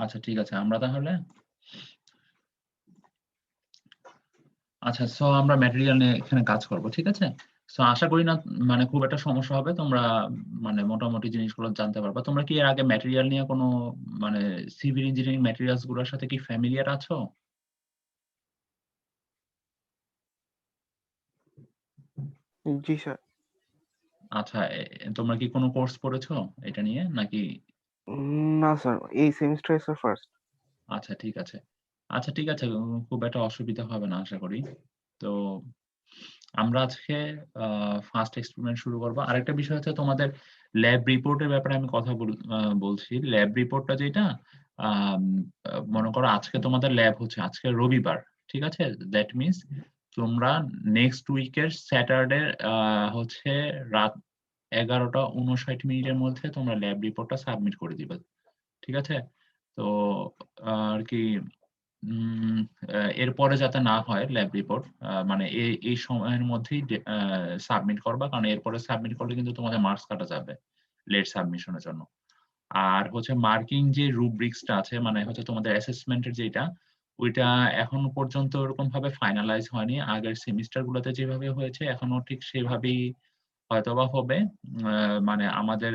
আচ্ছা ঠিক আছে, আমরা তাহলে আচ্ছা সো আমরা ম্যাটেরিয়াল নিয়ে এখানে কাজ করব, ঠিক আছে? সো আশা করি না মানে খুব একটা সমস্যা হবে। তোমরা মানে মোটামুটি জিনিসগুলো জানতে পারবা। তোমরা কি এর আগে ম্যাটেরিয়াল নিয়ে কোনো মানে সিভিল ইঞ্জিনিয়ারিং ম্যাটেরিয়ালস গুলোর সাথে কি ফ্যামিলিয়ার আছো? জি স্যার। আচ্ছা তোমরা কি কোনো কোর্স করেছো এটা নিয়ে নাকি? না স্যার, এই সেমিস্টারে স্যার ফার্স্ট। আচ্ছা ঠিক আছে। আচ্ছা ঠিক আছে, খুব একটা অসুবিধা হবে না আশা করি। তো আমরা আজকে ফার্স্ট এক্সপেরিমেন্ট শুরু করব। আরেকটা বিষয় হচ্ছে তোমাদের ল্যাব রিপোর্টের ব্যাপারে আমি কথা বলছি। ল্যাব রিপোর্টটা যেটা আম মনে করো আজকে তোমাদের ল্যাব হচ্ছে আজকে রবিবার। ঠিক আছে? দ্যাট মিনস তোমরা নেক্সট উইকের স্যাটারডে হচ্ছে রাত 11:59 এর মধ্যে তোমরা ল্যাব রিপোর্টটা সাবমিট করে দিবা। ঠিক আছে? তো আর কি উম এরপরে যাতে না হয় ল্যাব রিপোর্ট মানে এই সময়ের মধ্যেই সাবমিট করবা। কারণ এরপরে সাবমিট করলে কিন্তু তোমাদের মার্কস কাটা যাবে লেট সাবমিশনের জন্য। আর হচ্ছে মার্কিং যে রুব্রিক্সটা আছে মানে হচ্ছে তোমাদের অ্যাসেসমেন্টের যেটা, ওইটা এখনো পর্যন্ত ওরকমভাবে ফাইনালাইজ হয়নি। আগের সেমিস্টার গুলোতে যেভাবে হয়েছে এখনো ঠিক সেভাবেই হয়তোবা হবে। মানে আমাদের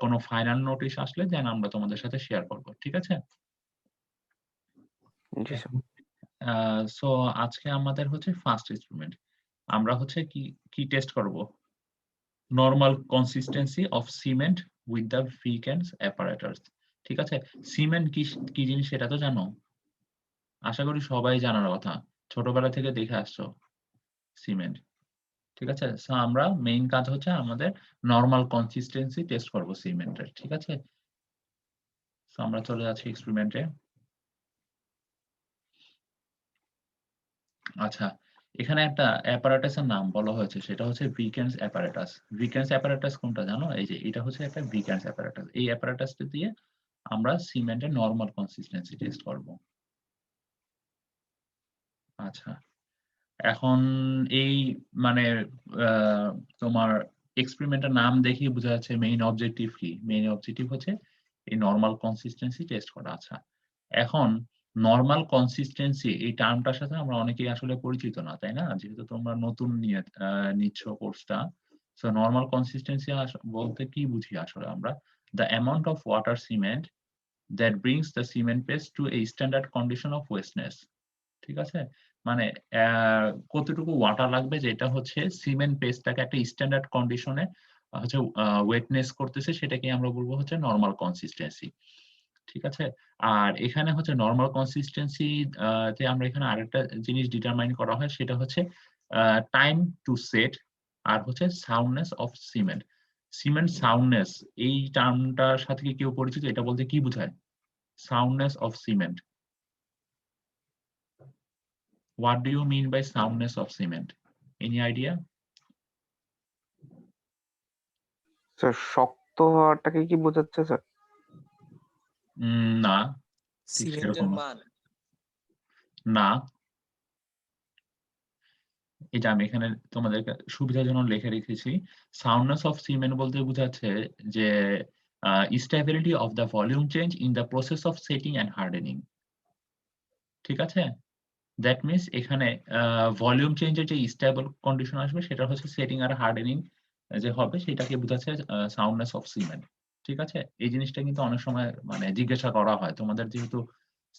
কোনো ফাইনাল নোটিশ আসলে দেন আমরা তোমাদের সাথে শেয়ার করব। ঠিক আছে? জি স্যার। সো আজকে আমাদের হচ্ছে ফার্স্ট এক্সপেরিমেন্ট। আমরা হচ্ছে কি টেস্ট করব? Normal consistency of cement with the ফ্রিক্যান্স অ্যাপারেটাস। ঠিক আছে? সিমেন্ট কি জিনিস সেটা তো জানো? আশা করি সবাই জানার কথা। ছোটবেলা থেকে দেখে আসছো সিমেন্ট। ঠিক আছে? সো আমরা মেইন কাজ হচ্ছে আমাদের নরমাল কনসিস্টেন্সি টেস্ট করব সিমেন্টের। ঠিক আছে? সো আমরা চলে যাচ্ছি এক্সপেরিমেন্টে। আচ্ছা, এখানে একটা অ্যাপারেটাস এর নাম বলা হয়েছে সেটা হচ্ছে ভিকেন্স অ্যাপারেটাস। ভিকেন্স অ্যাপারেটাস কোনটা জানো? এই যে এটা হচ্ছে একটা ভিকেন্স অ্যাপারেটাস। এই অ্যাপারেটাসটা দিয়ে আমরা সিমেন্টের নরমাল কনসিস্টেন্সি টেস্ট করব। আচ্ছা, এখন এই মানে তোমার এক্সপেরিমেন্টের নাম দেখেই বোঝা যাচ্ছে মেইন অবজেক্টিভ কি? মেইন অবজেক্টিভ হচ্ছে এই নরমাল কনসিস্টেন্সি টেস্ট করা। আচ্ছা, এখন নরমাল কনসিস্টেন্সি এই টার্মটার সাথে আমরা অনেকেই আসলে পরিচিত না, তাই না? যেহেতু তোমরা নতুন নিচ্ছ কোর্সটা। সো নরমাল কনসিস্টেন্সি বলতে কি বুঝি আসলে আমরা? The amount of water cement that brings the cement paste to a standard condition of wetness. ঠিক আছে? মানে কতটুকু ওয়াটার লাগবে যেটা হচ্ছে সিমেন্ট পেস্টটাকে একটা স্ট্যান্ডার্ড কন্ডিশনে হচ্ছে ওয়েটনেস করতেছে সেটাকে আমরা বলবো হচ্ছে নরমাল কনসিস্টেন্সি। ঠিক আছে? আর এখানে হচ্ছে নরমাল কনসিস্টেন্সি তে আমরা এখানে আরেকটা জিনিস ডিটারমাইন করা হয় সেটা হচ্ছে টাইম টু সেট আর হচ্ছে সাউন্ডনেস অফ সিমেন্ট। সিমেন্ট সাউন্ডনেস এই টার্মটার সাথে কি কেউ পরিচিত? এটা বলতে কি বোঝায়? Soundness of cement. What do you mean by soundness of cement? Any idea? Sir, শক্ত হওয়াটাকে কি বোঝাচ্ছে স্যার? না, ঠিক সিমেন্টের সেরকম মান। না। এটা আমি এখানে তোমাদেরকে সুবিধার জন্য লিখে রেখেছি। সাউন্ডনেস অফ সিমেন্ট বলতে বোঝাচ্ছে যে stability of the volume change in the process of setting and hardening. ঠিক আছে? দ্যাট মিনস এখানে ভলিউম চেঞ্জের যে স্টেবল কন্ডিশন আসবে সেটা হচ্ছে সেটিং আর হার্ডেনিং যে হবে সেটাকে বোঝাচ্ছে সাউন্ডনেস অফ সিমেন্ট। ঠিক আছে? এই জিনিসটা কিন্তু অনেক সময় মানে জিজ্ঞাসা করা হয়। তোমাদের যেহেতু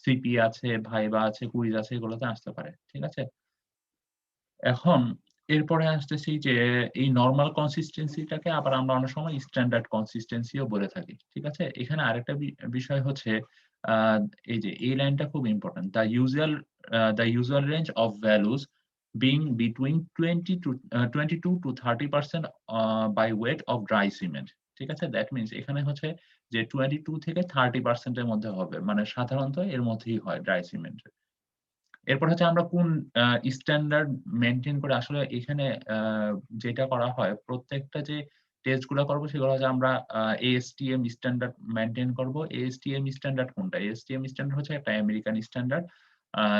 সিপি আছে, ভাইবা আছে, কুইজ আছে এগুলোতে আসতে পারে। ঠিক আছে? এখন এরপরে আসতেছি যে এই নরমাল কনসিস্টেন্সি টাকে আবার আমরা অনেক সময় স্ট্যান্ডার্ড কনসিস্টেন্সি ও বলে থাকি। ঠিক আছে? এখানে আরেকটা বিষয় হচ্ছে আ এই যে এই লাইনটা খুব important. The usual range of values being between 22 to 30% by weight of dry cement. ঠিক আছে? দ্যাট মিনস এখানে হচ্ছে যে 22 থেকে 30% এর মধ্যে হবে। মানে সাধারণত এর মধ্যেই হয় ড্রাই সিমেন্ট। এরপর হচ্ছে আমরা কোন স্ট্যান্ডার্ড মেইনটেইন করে আসলে এখানে আ যেটা করা হয় প্রত্যেকটা যে টেস্ট গুলা করব সেগুলো হচ্ছে আমরা ASTM স্ট্যান্ডার্ড মেইনটেইন করব। ASTM স্ট্যান্ডার্ড কোনটা? ASTM স্ট্যান্ডার্ড হচ্ছে একটা আমেরিকান স্ট্যান্ডার্ড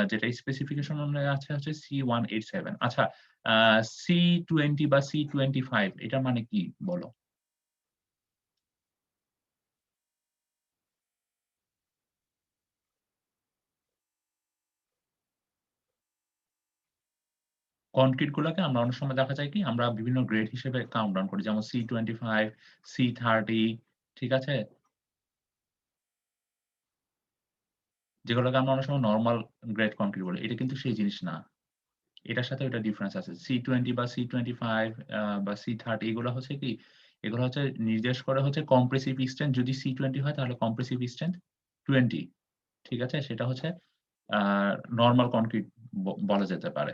যেটা স্পেসিফিকেশন অনুযায়ী আছে হচ্ছে C187। আচ্ছা আ C20 বা C25 এটার মানে কি বলো? কনক্রিট গুলোকে আমরা অনেক সময় দেখা যায় কি আমরা বিভিন্ন গ্রেড হিসেবে কাউন্ট ডাউন করি, যেমন C25, C30, ঠিক আছে? যেগুলোকে আমরা অনেক সময় নরমাল গ্রেড কনক্রিট বলি। এটা কিন্তু সেই জিনিস না। এটার সাথে ওটার ডিফারেন্স আছে। C20 বা C25 বা C30 এগুলো হচ্ছে কি? এগুলো হচ্ছে নির্দেশ করে হচ্ছে কম্প্রেসিভ স্ট্রেংথ। যদি C20 হয় তাহলে কম্প্রেসিভ স্ট্রেংথ 20, ঠিক আছে? সেটা হচ্ছে আ নরমাল কনক্রিট বলা যেতে পারে।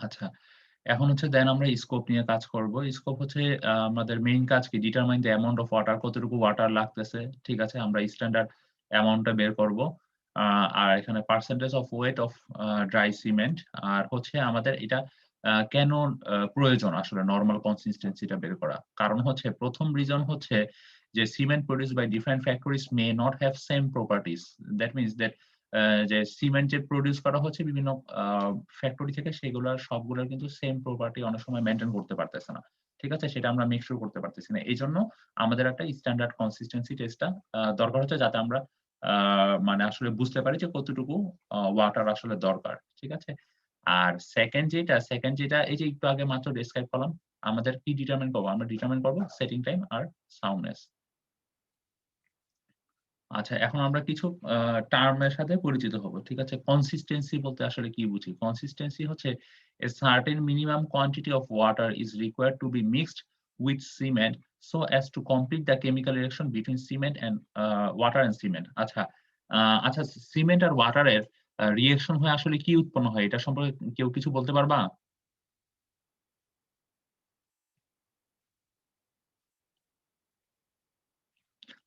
আচ্ছা, এখন হচ্ছে দেন আমরা স্কোপ নিয়ে কাজ করব। স্কোপ হচ্ছে আমাদের মেইন কাজ কি? Determine the amount of water, কতটুকু ওয়াটার লাগতেছে। ঠিক আছে? আমরা স্ট্যান্ডার্ড অ্যামাউন্টটা বের করব। আ আর এখানে percentage of weight of dry cement. আর হচ্ছে আমাদের এটা কেন প্রয়োজন আসলে নরমাল কনসিস্টেন্সিটা বের করা। কারণ হচ্ছে ১ম রিজন হচ্ছে যে cement produced by different factories may not have same properties. That means that যে সিমেন্ট যে প্রোডিউস করা হচ্ছে বিভিন্ন আ ফ্যাক্টরি থেকে, সেগুলার সবগুলোর কিন্তু সেম প্রপার্টি অনেক সময় মেইনটেইন করতে পারতেছে না। ঠিক আছে? সেটা আমরা মেক সিউর করতে পারতেছি না। এজন্য আমাদের একটা স্ট্যান্ডার্ড কনসিস্টেন্সি টেস্টটা দরকার হচ্ছে, যাতে আমরা আ মানে আসলে বুঝতে পারি যে কতটুকু ওয়াটার আসলে দরকার। ঠিক আছে? আর সেকেন্ড যেটা এই যে একটু আগে মাত্র ডেসক্রাইব করলাম, আমাদের কি ডিটারমাইন করব? আমরা ডিটারমাইন করব সেটিং টাইম আর সাউন্ডনেস। আচ্ছা, এখন আমরা কিছু টার্ম এর সাথে পরিচিত হব। ঠিক আছে? কনসিস্টেন্সি বলতে আসলে কি বুঝি? কনসিস্টেন্সি হচ্ছে a certain minimum quantity of water is required to be mixed with cement so as to complete the chemical reaction between cement and water and cement. আচ্ছা, আ আচ্ছা, সিমেন্ট আর ওয়াটারের রিঅ্যাকশন হয়ে আসলে কি উৎপন্ন হয়? এটা সম্পর্কে কেউ কিছু বলতে পারবা?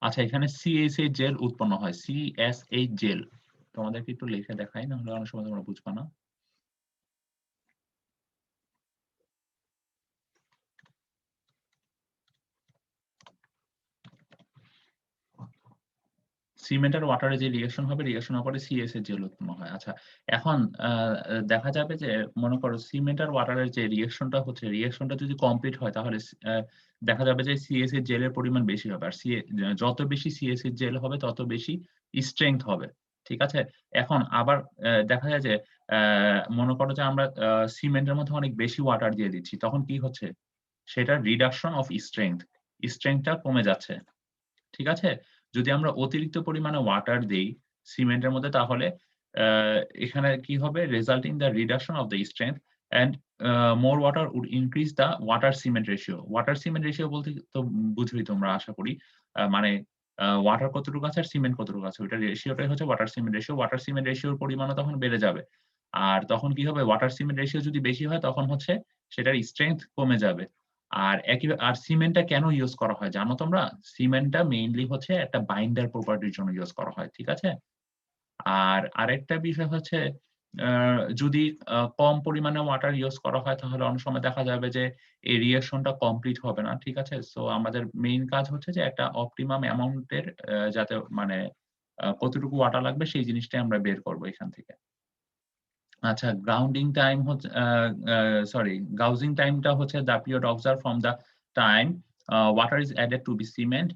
আচ্ছা, এখানে CH8 জেল উৎপন্ন হয়। CH8 jail. তোমাদেরকে একটু লিখে দেখাই, নাহলে অনেক সময় তোমরা বুঝবা না। সিমেন্ট আর ওয়াটার এর যে রিঅ্যাকশন হবে, রিঅ্যাকশন হওয়ার পরে সিএস এর জেল উৎপন্ন হয়। আচ্ছা, এখন আ দেখা যাবে যে মনে করো সিমেন্ট আর ওয়াটার এর যে রিঅ্যাকশনটা হচ্ছে, রিঅ্যাকশনটা যদি কমপ্লিট হয় তাহলে দেখা যাবে যে সিএস এর জেলের পরিমাণ বেশি হবে। আর যত বেশি সিএস এর জেল হবে তত বেশি স্ট্রেংথ হবে। ঠিক আছে? এখন আবার দেখা যায় যে মনে করো যে আমরা সিমেন্টের মধ্যে অনেক বেশি ওয়াটার দিয়ে দিচ্ছি। তখন কি হচ্ছে? সেটার রিডাকশন অফ স্ট্রেংথ। স্ট্রেংথটা কমে যাচ্ছে। ঠিক আছে? যদি আমরা অতিরিক্ত পরিমাণে ওয়াটার দেই সিমেন্টের মধ্যে, তাহলে আ এখানে কি হবে? resulting the reduction of the strength and more water would increase the water cement ratio. Water cement ratio বলতে তো বুঝোই তোমরা আশা করি। মানে ওয়াটার কতটুকু আছে আর সিমেন্ট কতটুকু আছে, ওইটার রেশিওটাই হচ্ছে water cement ratio. Water cement রেশিওর পরিমাণও তখন বেড়ে যাবে। আর তখন কি হবে? ওয়াটার সিমেন্ট রেশিও যদি বেশি হয় তখন হচ্ছে সেটার স্ট্রেংথ কমে যাবে। আর সিমেন্টটা কেন ইউস করা হয় জানো তোমরা? সিমেন্টটা মেইনলি হচ্ছে একটা বাইন্ডার প্রপার্টির জন্য ইউস করা হয়। ঠিক আছে? আর আরেকটা বিষয় হচ্ছে আ যদি কম পরিমাণে ওয়াটার ইউস করা হয় তাহলে অনেক সময় দেখা যাবে যে এই রিঅ্যাকশনটা কমপ্লিট হবে না। ঠিক আছে? সো আমাদের মেইন কাজ হচ্ছে যে একটা অপটিমাম অ্যামাউন্ট এর যাতে মানে কতটুকু ওয়াটার লাগবে সেই জিনিসটাই আমরা বের করব এখান থেকে। আচ্ছা, গ্রাউন্ডিং টাইম হচ্ছে আ আ সরি গাউজিং টাইমটা হচ্ছে the period observed from the time water is added to the cement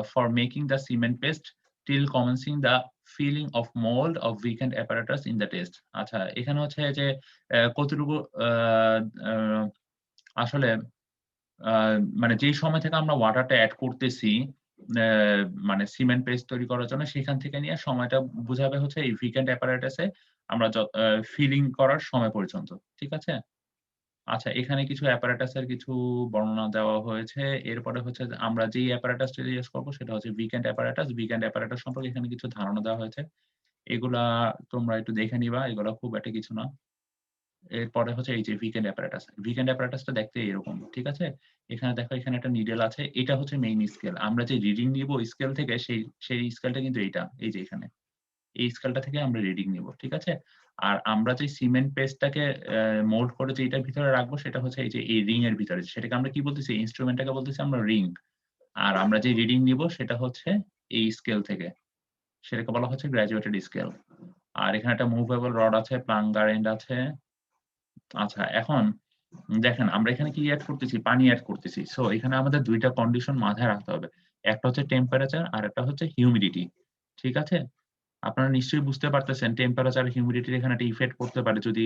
for making the cement paste till commencing the filling of mold of weakened apparatus in the test. আচ্ছা, এখানে হচ্ছে যে কতটুকু আ আ আসলে আ মানে যেই সময় থেকে আমরা ওয়াটারটা এড করতেছি, অ্যা মানে সিমেন্ট পেস্ট তৈরি করার জন্য, সেখান থেকে নিয়ে সময়টা বুঝাবে হচ্ছে এই ভিকেন্ট অ্যাপারেটাস এ আমরা ফিলিং করার সময় পর্যন্ত। ঠিক আছে? আচ্ছা, এখানে কিছু অ্যাপারেটাস এর কিছু বর্ণনা দেওয়া হয়েছে। এরপরে হচ্ছে যে আমরা যেই অ্যাপারেটাসটা ইউস করব সেটা হচ্ছে ভিকেন্ট অ্যাপারেটাস। ভিকেন্ট অ্যাপারেটাস সম্পর্কে এখানে কিছু ধারণা দেওয়া হয়েছে। এগুলা তোমরা একটু দেখে নিবা। এগুলা খুব একটা কিছু না। এরপরে হচ্ছে এই যে ভিকেন্ড অ্যাপারেটাস। ভিকেন্ড অ্যাপারেটাসটা দেখতে এরকম। ঠিক আছে? এখানে দেখো, এখানে একটা নিডল আছে। এটা হচ্ছে মেইন স্কেল। আমরা যে রিডিং নিব স্কেল থেকে, সেই স্কেলটা কিন্তু এইটা। এই যে এখানে। এই স্কেলটা থেকে আমরা রিডিং নিব। ঠিক আছে? আর আমরা যে সিমেন্ট পেস্টটাকে মোল্ড করে যে এটার ভিতরে রাখবো সেটা হচ্ছে এই যে এই রিং এর ভিতরে। সেটাকে আমরা কি বলতেছি? ইন্সট্রুমেন্টটাকে বলতেছি আমরা রিং। আর আমরা যে রিডিং নিব সেটা হচ্ছে এই স্কেল থেকে। সেটাকে বলা হচ্ছে গ্র্যাজুয়েটেড স্কেল। আর এখানে একটা মুভেবল রড আছে, প্লাঙ্গার এন্ড আছে। আচ্ছা, এখন দেখেন আমরা এখানে কি এড করতেছি? পানি এড করতেছি। সো এখানে আমাদের ২ টা কন্ডিশন মাথায় রাখতে হবে। একটা হচ্ছে টেম্পারেচার, আরেকটা হচ্ছে হিউমিডিটি। ঠিক আছে? আপনারা নিশ্চয়ই বুঝতে পারতেছেন টেম্পারেচার হিউমিডিটির এখানে একটা ইফেক্ট পড়তে পারে যদি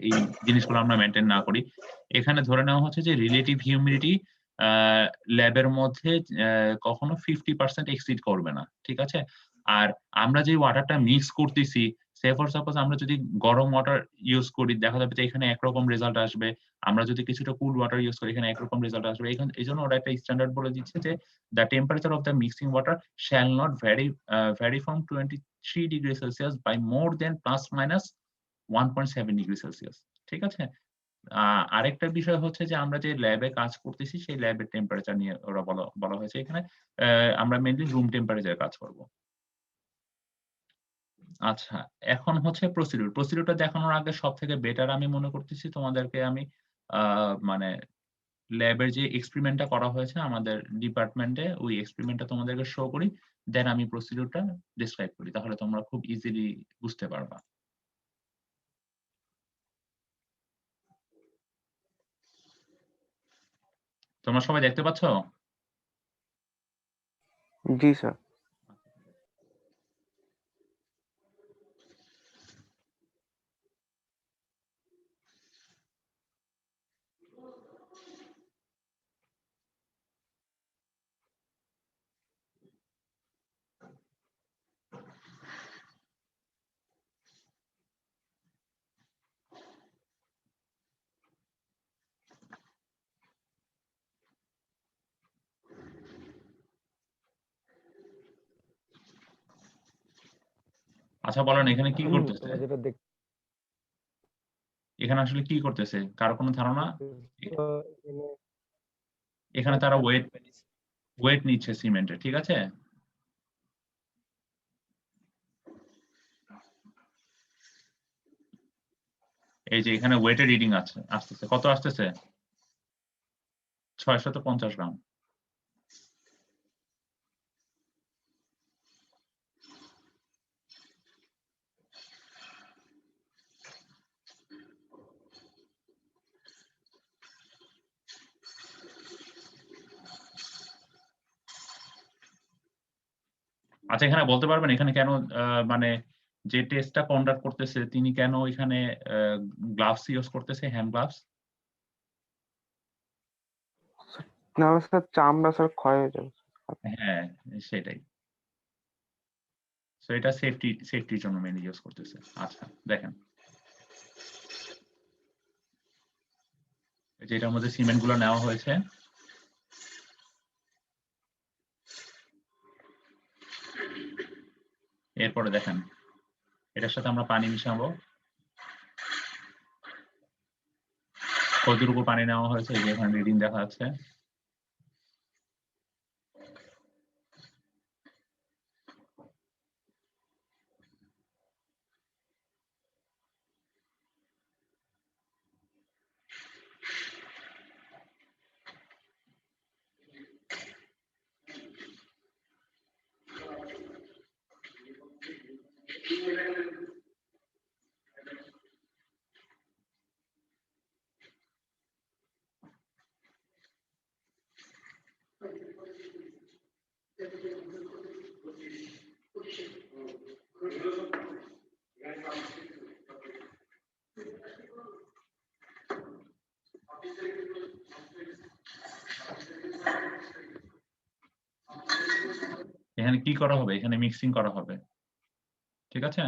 এই জিনিসগুলো আমরা মেইনটেইন না করি। এখানে ধরে নেওয়া হচ্ছে যে রিলেটিভ হিউমিডিটি আ ল্যাবের মধ্যে কখনো 50% এক্সিড করবে না। ঠিক আছে? আর আমরা যে ওয়াটারটা মিক্স করতেছি, সে ফর সাপোজ আমরা যদি গরম ওয়াটার ইউজ করি, দেখা যাবে যে এখানে একরকম রেজাল্ট আসবে। আমরা যদি কিছুটা কুল ওয়াটার ইউজ করি, এখানে একরকম রেজাল্ট আসবে। এজন্য ওরা একটা স্ট্যান্ডার্ড বলে দিচ্ছে যে, "The temperature of the mixing water shall not vary from 23 degrees Celsius by more than ±1.7 degree Celsius." ঠিক আছে? আ আরেকটা বিষয় হচ্ছে যে আমরা যে ল্যাবে কাজ করতেছি, সেই ল্যাবের টেম্পারেচার নিয়ে ওরা বলা হয়েছে এখানে। আমরা মেইনলি রুম টেম্পারেচার এ কাজ করব। আচ্ছা, এখন হচ্ছে প্রসিডিউর। প্রসিডিউরটা দেখানোর আগে সবথেকে বেটার আমি মনে করতেছি তোমাদেরকে আমি আ মানে ল্যাবের যে এক্সপেরিমেন্টটা করা হয়েছে আমাদের ডিপার্টমেন্টে, ওই এক্সপেরিমেন্টটা তোমাদেরকে শো করি। দেন আমি প্রসিডিউরটা ডেসক্রাইব করি। তাহলে তোমরা খুব ইজিলি বুঝতে পারবা। তোমরা সবাই দেখতে পাচ্ছ? জি স্যার। আচ্ছা বলেন এখানে কি করতেছে? তোমরা যেটা এখানে আসলে কি করতেছে? কারো কোনো ধারণা? এ দেখতেছো এখানে এখানে তারা ওয়েট নিচ্ছে সিমেন্টের, ঠিক আছে? এই যে এখানে ওয়েটের রিডিং আসতেছে। কত আসতেছে? ৬৫০ গ্রাম। আচ্ছা এখানে বলতে পারবেন এখানে কেন মানে যে টেস্টটা কন্ডাক্ট করতেছে তিনি কেন এখানে গ্লাভস ইউজ করতেছে, হ্যান্ড গ্লাভস? নাহলে স্যার চামড়া স্যার ক্ষয় হয়ে যাবে। হ্যাঁ, সেটাই। সো এটা সেফটির জন্য মেইনলি ইউজ করতেছে। আচ্ছা দেখেন। এই যে এটার মধ্যে সিমেন্ট গুলো নেওয়া হয়েছে। এরপরে দেখেন এটার সাথে আমরা পানি মিশাবো। কতটুকু পানি নেওয়া হয়েছে এই যে এখানে রিডিং দেখা যাচ্ছে। এখানে কি করা হবে? এখানে মিক্সিং করা হবে। ঠিক আছে?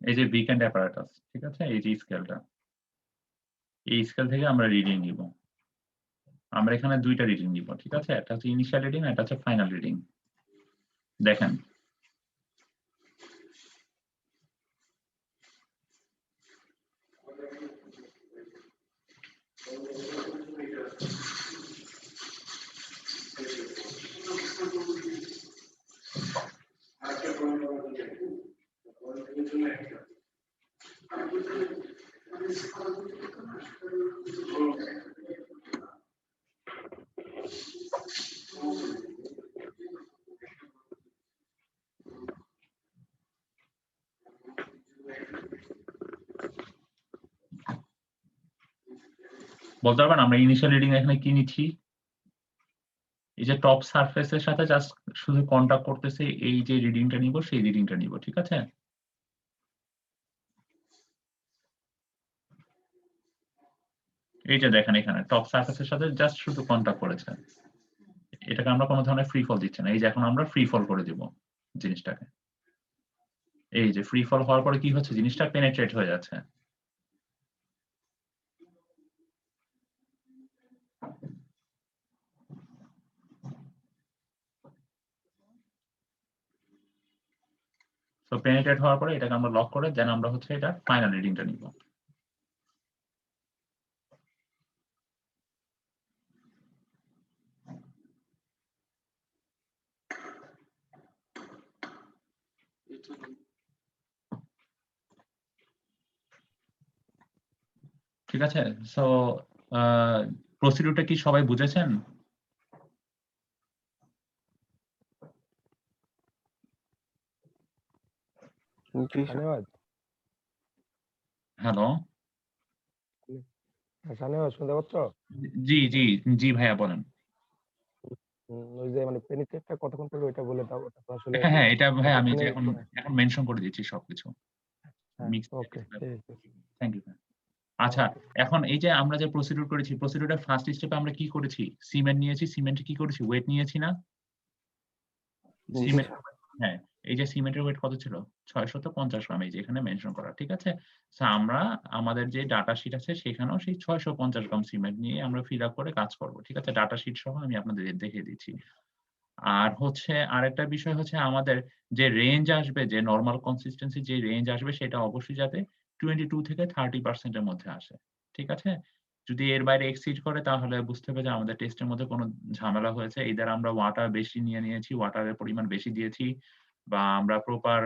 এই যে উইকেন্ড অ্যাপারেটাস, ঠিক আছে, এই যে স্কেলটা, এই স্কেল থেকে আমরা রিডিং নিব। আমরা এখানে দুইটা রিডিং নিব, ঠিক আছে, একটা হচ্ছে ইনিশিয়াল রিডিং, একটা হচ্ছে ফাইনাল রিডিং। দেখেন বলতে পারবেন আমরা ইনিশিয়াল রিডিং এখানে কি নিচ্ছি? এই যে টপ সারফেসের সাথে জাস্ট শুধু কন্টাক্ট করতেছে, এই যে রিডিংটা নিব সেই রিডিংটা নিব, ঠিক আছে। এই যে দেখেন এখানে টপ সারফেসের সাথে জাস্ট শুধু কন্টাক্ট করেছে, এটাকে আমরা কোনো ধরনের ফ্রি ফল দিচ্ছি না। এই যে এখন আমরা ফ্রি ফল করে দিব জিনিসটাকে। এই যে ফ্রি ফল হওয়ার পরে কি হচ্ছে, জিনিসটা পেনেট্রেট হয়ে যাচ্ছে। তো পেনেট্রেট হওয়ার পরে এটাকে আমরা লক করে দেন আমরা হচ্ছে এটা ফাইনাল রিডিংটা নিব। ঠিক আছে, সো প্রসিডিউরটা কি সবাই বুঝেছেন? জি স্যার। শাহনেওয়াজ, হ্যালো, শাহনেওয়াজ শুনতে পাচ্ছ? জি জি জি ভাইয়া বলেন। ওই যে মানে পেনিট্রেটটা কতক্ষণ পরে ওইটা বলে দাও, ওটা তো আসলে হ্যাঁ হ্যাঁ, এটা ভাই আমি যে এতক্ষণে এখন এখন মেনশন করে দিচ্ছি সবকিছু। হ্যাঁ, মিক্স ওকে, ঠিক আছে। Thank you. আচ্ছা, ওকে। এখন এই যে আমরা যে প্রসিডিউর করেছি, প্রসিডিউরের ফার্স্ট স্টেপে আমরা কি করেছি? সিমেন্ট নিয়েছি, সিমেন্টে কি করেছি? ওয়েট নিয়েছি না? জি সিমেন্ট, স্যার। হ্যাঁ, এই যে সিমেন্টের ওয়েট কত ছিল? 650 গ্রাম, এই যে এখানে মেনশন করা, ঠিক আছে? সো আমরা আমাদের যে ডাটা শিট আছে সেখানেও সেই 650 গ্রাম সিমেন্ট নিয়ে আমরা ফিল আপ করে কাজ করব। ঠিক আছে? ডাটা শিট সহ আমি আপনাদের দেখিয়ে দিচ্ছি। আর হচ্ছে আরেকটা বিষয় হচ্ছে আমাদের যে রেঞ্জ আসবে, যে নরমাল কনসিস্টেন্সি যে রেঞ্জ আসবে সেটা অবশ্যই যাতে 22 থেকে 30% এর মধ্যে আসে। ঠিক আছে? যদি এর বাইরে এক্সিড করে তাহলে বুঝতে হবে যে আমাদের টেস্টের মধ্যে কোনো ঝামেলা হয়েছে। either আমরা ওয়াটার বেশি নিয়ে নিয়েছি, ওয়াটারের পরিমাণ বেশি দিয়েছি, বা আমরা প্রপার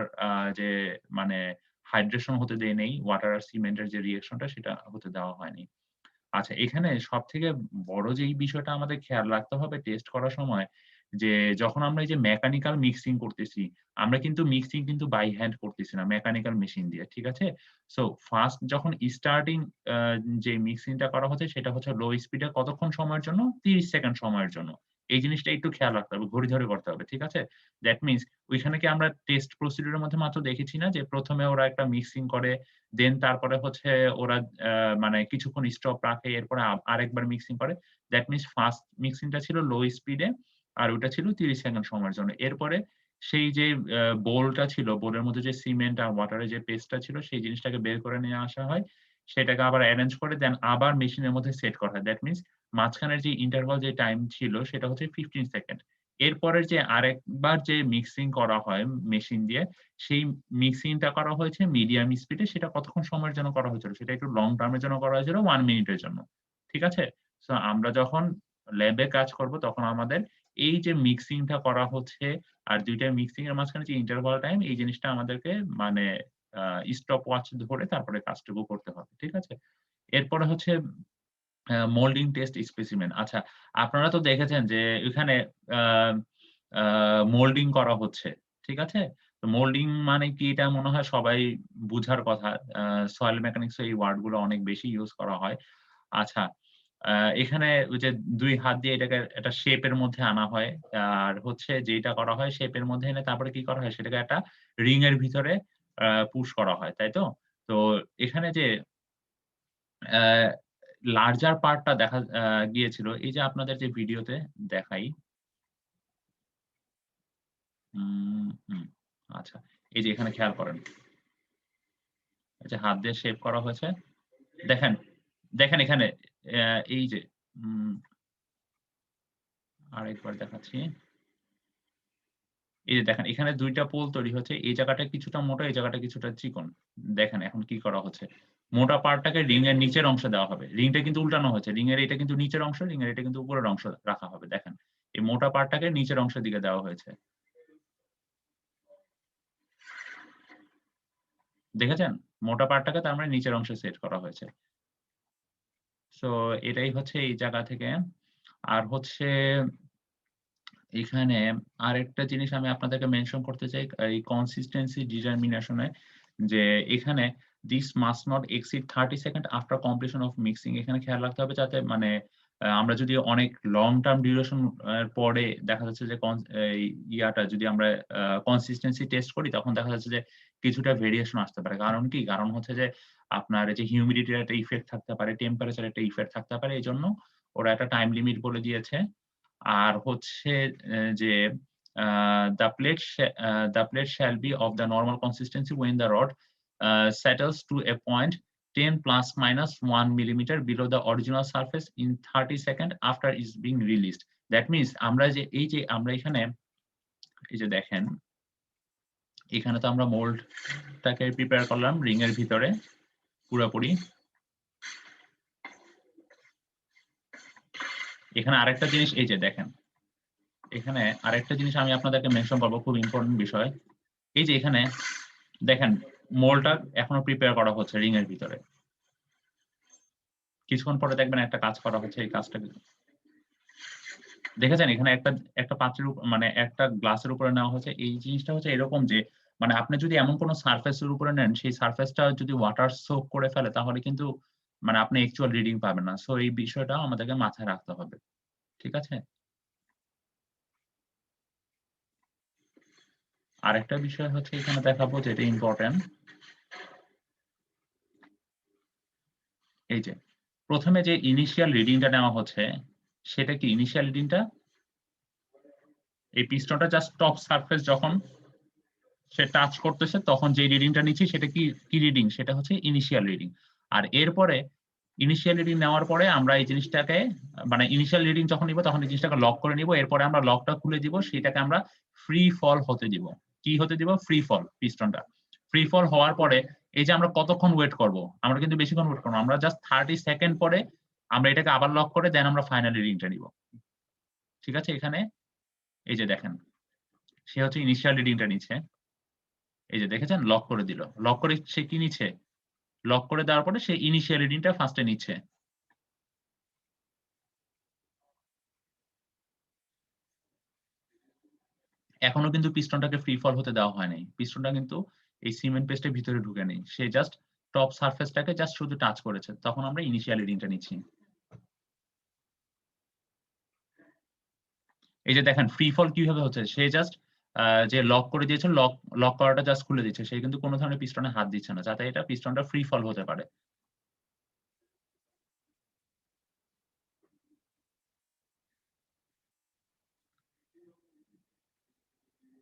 যে মানে হাইড্রেশন হতে দেই নাই, ওয়াটার আর সিমেন্টের যে রিঅ্যাকশনটা সেটা হতে দেওয়া হয়নি। আচ্ছা, এখানে সবথেকে বড় যেই বিষয়টা আমাদের খেয়াল রাখতে হবে টেস্ট করার সময়, যে যখন আমরা এই যে মেকানিক্যাল মিক্সিং করতেছি, আমরা কিন্তু মিক্সিং কিন্তু বাই হ্যান্ড করতেছি না, মেকানিক্যাল মেশিন দিয়ে। ঠিক আছে? সো ফার্স্ট যখন স্টার্টিং আ যে মিক্সিংটা করা হচ্ছে সেটা হচ্ছে লো স্পিডে কতক্ষণ সময়ের জন্য? ৩০ সেকেন্ড সময়ের জন্য। এই জিনিসটা একটু খেয়াল রাখতে হবে। ঘড়ি ধরে করতে হবে। ঠিক আছে? দ্যাট মিনস ওইখানে কি আমরা টেস্ট প্রসিডিউর এর মধ্যে মাত্র দেখেছি না যে ১ম এ ওরা একটা মিক্সিং করে, দেন তারপরে হচ্ছে ওরা মানে কিছুক্ষণ স্টপ রাখে, এরপরে আরেকবার মিক্সিং করে। দ্যাট মিনস ফার্স্ট মিক্সিংটা ছিল লো স্পিডে আর ওটা ছিল ৩০ সেকেন্ড সময়ের জন্য। এরপরে সেই যে বোলটা ছিল, বোলের মধ্যে যে সিমেন্ট আর ওয়াটারের যে পেস্টটা ছিল সেই জিনিসটাকে বের করে নিয়ে আসা হয়। সেটাকে আবার এরেঞ্জ করে দেন আবার মেশিনের মধ্যে সেট করা হয়। দ্যাট মিনস মাঝখানের যে ইন্টারভাল যে টাইম ছিল সেটা হচ্ছে 15 সেকেন্ড। এরপরের যে আরেকবার যে মিক্সিং করা হয় মেশিন দিয়ে, সেই মিক্সিংটা করা হয়েছে মিডিয়াম স্পিডে। সেটা কতক্ষণ সময়ের জন্য করা হয়েছিল? সেটা একটু লং টার্ম এর জন্য করা হয়েছিল 1 মিনিটের জন্য। ঠিক আছে? সো আমরা যখন ল্যাবে কাজ করব তখন আমাদের এই যে মিক্সিংটা করা হচ্ছে আর ২ টা মিক্সিং এর মাঝখানে যে ইন্টারভাল টাইম, এই জিনিসটা আমাদেরকে মানে আ স্টপ ওয়াচ ধরে তারপরে কাজটুকু করতে হবে। ঠিক আছে? এরপরে হচ্ছে মোল্ডিং টেস্ট স্পেসিমেন। আচ্ছা, আপনারা তো দেখেছেন যে এখানে আ আ মোল্ডিং করা হচ্ছে। ঠিক আছে? তো মোল্ডিং মানে কি এটা মনে হয় সবাই বুঝার কথা। সয়েল মেকানিক্স এ এই ওয়ার্ড গুলো অনেক বেশি ইউস করা হয়। আচ্ছা, আ এখানে ওই যে ২ হাত দিয়ে এটাকে একটা শেপ এর মধ্যে আনা হয়। আর হচ্ছে যেটা করা হয় শেপ এর মধ্যে এনে তারপরে কি করা হয় সেটাকে একটা রিং এর ভিতরে পুশ করা হয়। তাই তো? তো এখানে যে অ্যা লার্জার পার্টটা দেখা গিয়েছিল। এই যে আপনাদের যে ভিডিওতে দেখাই, আচ্ছা, এই যে এখানে খেয়াল করেন, এই যে হাত দিয়ে শেপ করা হয়েছে। দেখেন, দেখেন এখানে এই যে আরেকবার দেখাচ্ছি। এই যে দেখেন এখানে ২ টা পোল তৈরি হচ্ছে। এই জায়গাটা কিছুটা মোটা, এই জায়গাটা কিছুটা চিকন। দেখেন এখন কি করা হচ্ছে। মোটা পার্টটাকে রিং এর নিচের অংশে দেওয়া হবে। রিংটা কিন্তু উল্টানো হয়েছে। রিং এর এটা কিন্তু নিচের অংশ, রিং এর এটা কিন্তু উপরের অংশ রাখা হবে। দেখেন। এই মোটা পার্টটাকে নিচের অংশের দিকে দেওয়া হয়েছে। দেখেছেন? মোটা পার্টটাকে তার মানে নিচের অংশে সেট করা হয়েছে। সো এটাই হচ্ছে এই জায়গা থেকে। আর হচ্ছে এখানে আরেকটা জিনিস আমি আপনাদেরকে মেনশন করতে চাই এই consistency determination এ যে এখানে this must not exceed 30 second after completion of mixing. এখানে খেয়াল রাখতে হবে যাতে মানে আমরা যদি অনেক লং টার্ম ডিউরেশন পরে দেখা যাচ্ছে যে এই ইয়াটা যদি আমরা consistency টেস্ট করি তখন দেখা যাচ্ছে যে কিছুটা ভেরিয়েশন আসতে পারে। কারণ কি? কারণ হচ্ছে যে আপনার এই যে হিউমিডিটির একটা ইফেক্ট থাকতে পারে, টেম্পারেচার একটা ইফেক্ট থাকতে পারে। এজন্য ওরা একটা টাইম লিমিট বলে দিয়েছে। আর হচ্ছে যে the plate shall be of the normal consistency when the rod settles to a point 10 plus minus 1 millimeter below the original surface in 30 seconds after is being released. That means আমরা যে আমরা এখানে এই যে দেখেন এখানে তো আমরা মোল্ডটাকে প্রিপেয়ার করলাম রিং এর ভিতরে পুরোপুরি। এখানে আরেকটা জিনিস এই যে দেখেন এখানে আরেকটা জিনিস আমি আপনাদেরকে মেনশন করব, খুব ইম্পর্টেন্ট বিষয়। এই যে এখানে দেখেন মোল্ডটা এখনো প্রিপেয়ার করা হচ্ছে রিং এর ভিতরে। কিছুক্ষণ পরে দেখবেন একটা কাজ করা হচ্ছে, এই কাজটা দেখেছেন এখানে একটা পাত্রের মানে একটা গ্লাসের উপরে নেওয়া হচ্ছে। এই জিনিসটা হচ্ছে এরকম যে মানে আপনি যদি এমন কোন সারফেসের উপরে নেন সেই সারফেসটা যদি ওয়াটার সোক করে ফেলে তাহলে কিন্তু মানে আপনি অ্যাকচুয়াল রিডিং পাবেন না। সো এই বিষয়টা আমাদেরকে মাথায় রাখতে হবে। ঠিক আছে? আরেকটা বিষয় হচ্ছে এখানে দেখাবো যেটা ইম্পর্টেন্ট। এই যে প্রথমে যে ইনিশিয়াল রিডিংটা নেওয়া হচ্ছে সেটা কি ইনিশিয়াল রিডিংটা এই পিস্টনটা জাস্ট টপ সারফেস যখন সে টাচ করতেছে তখন যে রিডিংটা নিচ্ছি সেটা কি রিডিং সেটা হচ্ছে ইনিশিয়াল রিডিং। আর এরপরে ইনিশিয়াল রিডিং নেওয়ার পরে আমরা এই জিনিসটাকে মানে ইনিশিয়াল রিডিং যখন নিব তখন এই জিনিসটাকে লক করে নিব। এরপরে আমরা লকটা খুলে দিব, সেটাকে আমরা ফ্রি ফল হতে দিব। কি হতে দিব? ফ্রি ফল। পিস্টনটা ফ্রি ফল হওয়ার পরে এই যে আমরা কতক্ষণ ওয়েট করব, আমরা কিন্তু বেশিক্ষণ ওয়েট করব, আমরা জাস্ট 30 সেকেন্ড পরে আমরা এটাকে আবার লক করে দেন আমরা ফাইনাল রিডিংটা নিব। ঠিক আছে? এখানে এই যে দেখেন সে হচ্ছে ইনিশিয়াল রিডিংটা নিচ্ছে। এই যে দেখেছেন লক করে দিল। লক করে সে কি নিচ্ছে? লক করে দেওয়ার পরে সে ইনিশিয়াল রিডিংটা ফার্স্টে নিচ্ছে। এখনো কিন্তু পিস্টনটাকে ফ্রি ফল হতে দেওয়া হয় নাই। পিস্টনটা কিন্তু এই সিমেন্ট পেস্টের ভিতরে ঢুকে নেই। সে জাস্ট টপ সারফেসটাকে জাস্ট শুধু টাচ করেছে। তখন আমরা ইনিশিয়াল রিডিংটা নিচ্ছি। এই যে দেখেন ফ্রি ফল কিভাবে হচ্ছে? সে জাস্ট যে লক করে দিয়েছে লক করাটা জাস্ট খুলে দিচ্ছে। সে কিন্তু কোন ধরনের পিস্টনে হাত দিচ্ছে না। যাতে এটা পিস্টনটা ফ্রি ফল হতে পারে।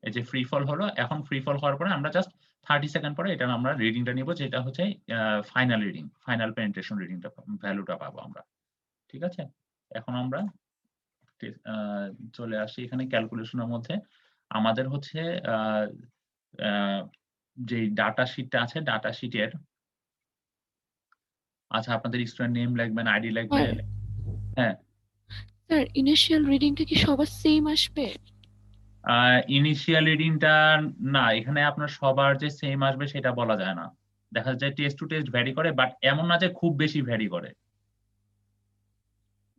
এই যে ফ্রি ফল হলো, এখন ফ্রি ফল হওয়ার পরে আমরা জাস্ট 30 সেকেন্ড পরে এটা আমরা রিডিংটা নিব যেটা হচ্ছে ফাইনাল রিডিং, ফাইনাল পেনিট্রেশন রিডিংটা ভ্যালুটা পাবো আমরা। ঠিক আছে? এখন আমরা আ চলে আসি এখানে ক্যালকুলেশনের মধ্যে। আমাদের হচ্ছে আ আ যে ডাটা শিটটা আছে ডাটা শিটের আচ্ছা আপনাদের স্টুডেন্ট নেম লিখবেন, আইডি লিখবেন। হ্যাঁ। স্যার ইনিশিয়াল রিডিংটা কি সবার সেম আসবে? ইনিশিয়াল রিডিংটা না, এখানে আপনার সবার যে সেম আসবে সেটা বলা যায় না। দেখা যায় টেস্ট টু টেস্ট ভ্যারি করে বাট এমন না যে খুব বেশি ভ্যারি করে।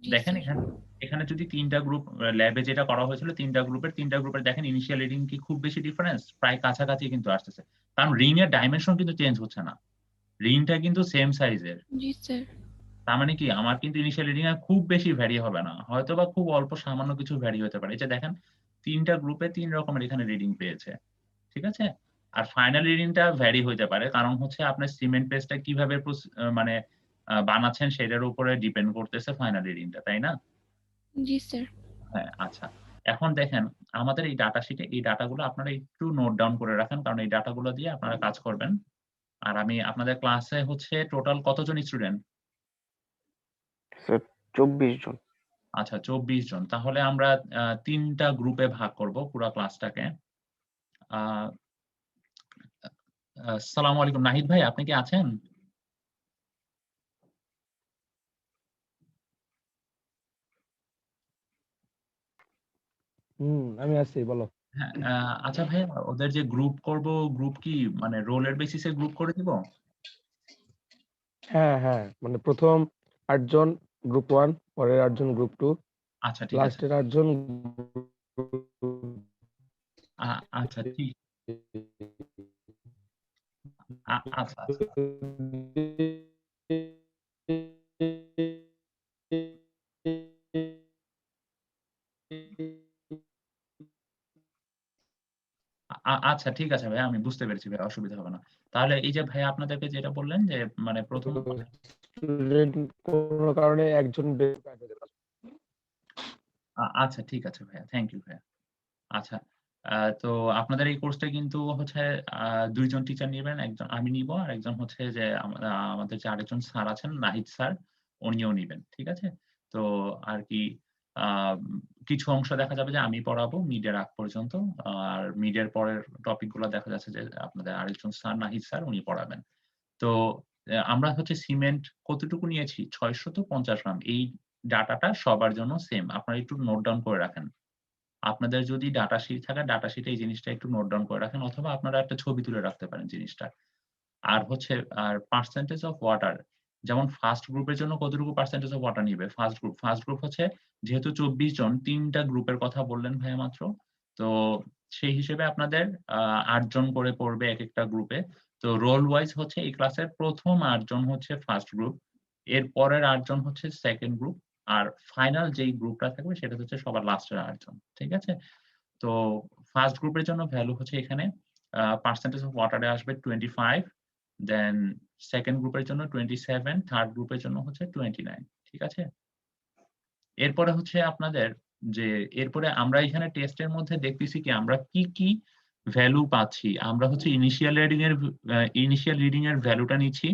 জি দেখেন স্যার। এখানে যদি ৩ টা গ্রুপ ল্যাবে যেটা করা হয়েছিল ৩ টা গ্রুপের দেখেন ইনিশিয়াল রিডিং কি খুব বেশি ডিফারেন্স? প্রায় কাছাকাছি কিন্তু আসতেছে। কারণ রিং এর ডাইমেনশন কিন্তু চেঞ্জ হচ্ছে না। রিংটা কিন্তু সেম সাইজের। জি স্যার। তার মানে কি আমার কিন্তু ইনিশিয়াল রিডিং এ খুব বেশি ভ্যারি হবে না। হয়তোবা খুব অল্প সামান্য কিছু ভ্যারি হতে পারে। এই যে দেখেন ৩ টা গ্রুপে ৩ রকমের এখানে রিডিং পেয়েছে। ঠিক আছে? আর ফাইনাল রিডিংটা ভ্যারি হইতে পারে। কারণ হচ্ছে আপনার সিমেন্ট পেস্টটা কিভাবে মানে বানাচ্ছেন সেটার উপরে ডিপেন্ড করতেছে ফাইনাল রিডিংটা, তাই না? জি স্যার। হ্যাঁ, আচ্ছা। এখন দেখেন আমাদের এই ডাটা শিটে এই ডাটাগুলো আপনারা একটু নোট ডাউন করে রাখেন, কারণ এই ডাটাগুলো দিয়ে আপনারা কাজ করবেন। আর আমি আপনাদের ক্লাসে হচ্ছে টোটাল কতজন স্টুডেন্ট? স্যার 24 জন। আচ্ছা 24 জন। তাহলে আমরা ৩ টা গ্রুপে ভাগ করব পুরা ক্লাসটাকে। আ আসসালামু আলাইকুম। নাহিদ ভাই আপনি কি আছেন? আমি আছি, বলো। হ্যাঁ, আচ্ছা ভাইয়া ওদের যে গ্রুপ করব, গ্রুপ কি মানে রোলের বেসিসে গ্রুপ করে দিব? হ্যাঁ, হ্যাঁ, মানে প্রথম ৮ জন গ্রুপ 1, পরের ৮ জন গ্রুপ 2, আচ্ছা ঠিক আছে। লাস্টের ৮ জন আ আচ্ছা ঠিক আচ্ছা, আচ্ছা। আচ্ছা ঠিক আছে ভাইয়া, আমি বুঝতে পেরেছি ভাইয়া, অসুবিধা হবে না। তাহলে এই যে ভাইয়া আপনাদেরকে যেটা বললেন যে মানে ১ম স্টুডেন্ট কোনো কারণে একজন কাটে যেতে পারে। আচ্ছা ঠিক আছে ভাইয়া। থ্যাংক ইউ ভাইয়া। আচ্ছা। তো আপনাদের এই কোর্সটা কিন্তু হচ্ছে ২ জন টিচার নিবেন। একজন আমি নিবো, আরেকজন হচ্ছে যে আমাদের যে আরেকজন স্যার আছেন নাহিদ স্যার, উনিও নিবেন। ঠিক আছে? তো আর কি আ কিছু অংশ দেখা যাবে যে আমি পড়াবো মিড-এর আগ পর্যন্ত। আর মিড-এর পরের টপিক গুলা দেখা যাচ্ছে যে আপনাদের আরেকজন স্যার নাহিদ স্যার উনি পড়াবেন। তো আমরা হচ্ছে সিমেন্ট কতটুকু নিয়েছি? ৬৫০ গ্রাম। এই ডাটাটা সবার জন্য সেম। আপনারা একটু নোট ডাউন করে রাখেন। আপনাদের যদি ডাটা শিট থাকে, ডাটা শিটে এই জিনিসটা একটু নোট ডাউন করে রাখেন, অথবা আপনারা একটা ছবি তুলে রাখতে পারেন জিনিসটা। আর হচ্ছে পার্সেন্টেজ অফ ওয়াটার, যেমন ফার্স্ট গ্রুপের জন্য কতটুকু পার্সেন্টেজ অফ ওয়াটার নিবে? ফার্স্ট গ্রুপ হচ্ছে যেহেতু ২৪ জন ৩ টা গ্রুপের কথা বললেন ভাইয়া মাত্র। তো সেই হিসেবে আপনাদের ৮ জন করে পড়বে একেকটা গ্রুপে। তো রোল ওয়াইজ হচ্ছে এই ক্লাসের ১ম ৮ জন হচ্ছে ফার্স্ট গ্রুপ। এর পরের ৮ জন হচ্ছে সেকেন্ড গ্রুপ। আর ফাইনাল যেই গ্রুপটা থাকবে সেটা হচ্ছে সবার লাস্টের ৮ জন। ঠিক আছে? তো ফার্স্ট গ্রুপের জন্য ভ্যালু হচ্ছে এখানে পার্সেন্টেজ অফ ওয়াটার এ আসবে 25, দেন সেকেন্ড গ্রুপের জন্য 27, থার্ড গ্রুপের জন্য হচ্ছে 29। ঠিক আছে? এরপরে হচ্ছে আপনাদের যে এরপরে আমরা এখানে টেস্টের মধ্যে দেখতেছি কি আমরা কি ভ্যালু পাচ্ছি। আমরা হচ্ছে ইনিশিয়াল রিডিং এর ভ্যালুটা নিচ্ছি।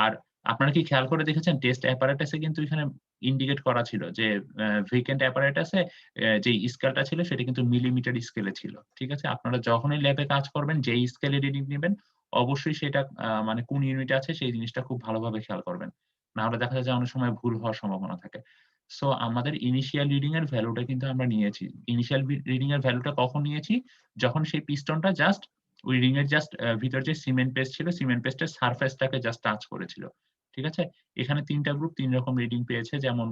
আর আপনারা কি খেয়াল করে দেখেছেন টেস্ট অ্যাপারেটাস এ কিন্তু এখানে ইন্ডিকেট করা ছিল যে ভেকেন্ট অ্যাপারেটাস এ যেই স্কেলটা ছিল সেটা কিন্তু মিলিমিটার স্কেলে ছিল। ঠিক আছে? আপনারা যখনই ল্যাবে কাজ করবেন যেই স্কেলে রিডিং নিবেন অবশ্যই সেটা মানে কোন ইউনিটে আছে সেই জিনিসটা খুব ভালোভাবে খেয়াল করবেন। না হলে দেখা যায় যে অনেক সময় ভুল হওয়ার সম্ভাবনা থাকে। সো আমাদের ইনিশিয়াল রিডিং এর ভ্যালুটা কিন্তু আমরা নিয়েছি। ইনিশিয়াল রিডিং এর ভ্যালুটা কখন নিয়েছি? যখন সেই পিস্টনটা জাস্ট ওই রিং এর জাস্ট ভিতর যে সিমেন্ট পেস্ট ছিল, সিমেন্ট পেস্টের সারফেসটাকে জাস্ট টাচ করেছিল। ঠিক আছে? এখানে ৩ টা গ্রুপ ৩ রকম রিডিং পেয়েছে। যেমন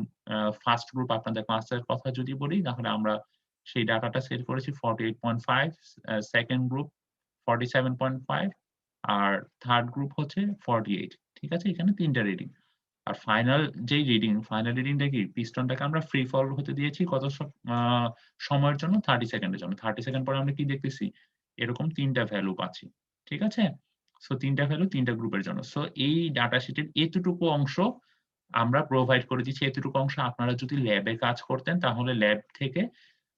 ফার্স্ট গ্রুপ আপনাদের ক্লাসের কথা যদি বলি তাহলে আমরা সেই ডাটাটা সেট করেছি 48.5, সেকেন্ড গ্রুপ 47.5 আর থার্ড গ্রুপ হচ্ছে 48। ঠিক আছে? এখানে ৩ টা রিডিং। আর ফাইনাল রিডিংটা কি? পিস্টনটাকে আমরা ফ্রি ফল হতে দিয়েছি কত আ সময়ের জন্য? 30 সেকেন্ডের জন্য। 30 সেকেন্ড পরে আমরা কি দেখতেছি? এরকম ৩ টা ভ্যালু পাচ্ছি। ঠিক আছে? সো ৩ টা ভ্যালু ৩ টা গ্রুপের জন্য। সো এই ডাটা শিটের এতটুকু অংশ আমরা প্রোভাইড করে দিচ্ছি। এতটুকু অংশ আপনারা যদি ল্যাবে কাজ করতেন তাহলে ল্যাব থেকে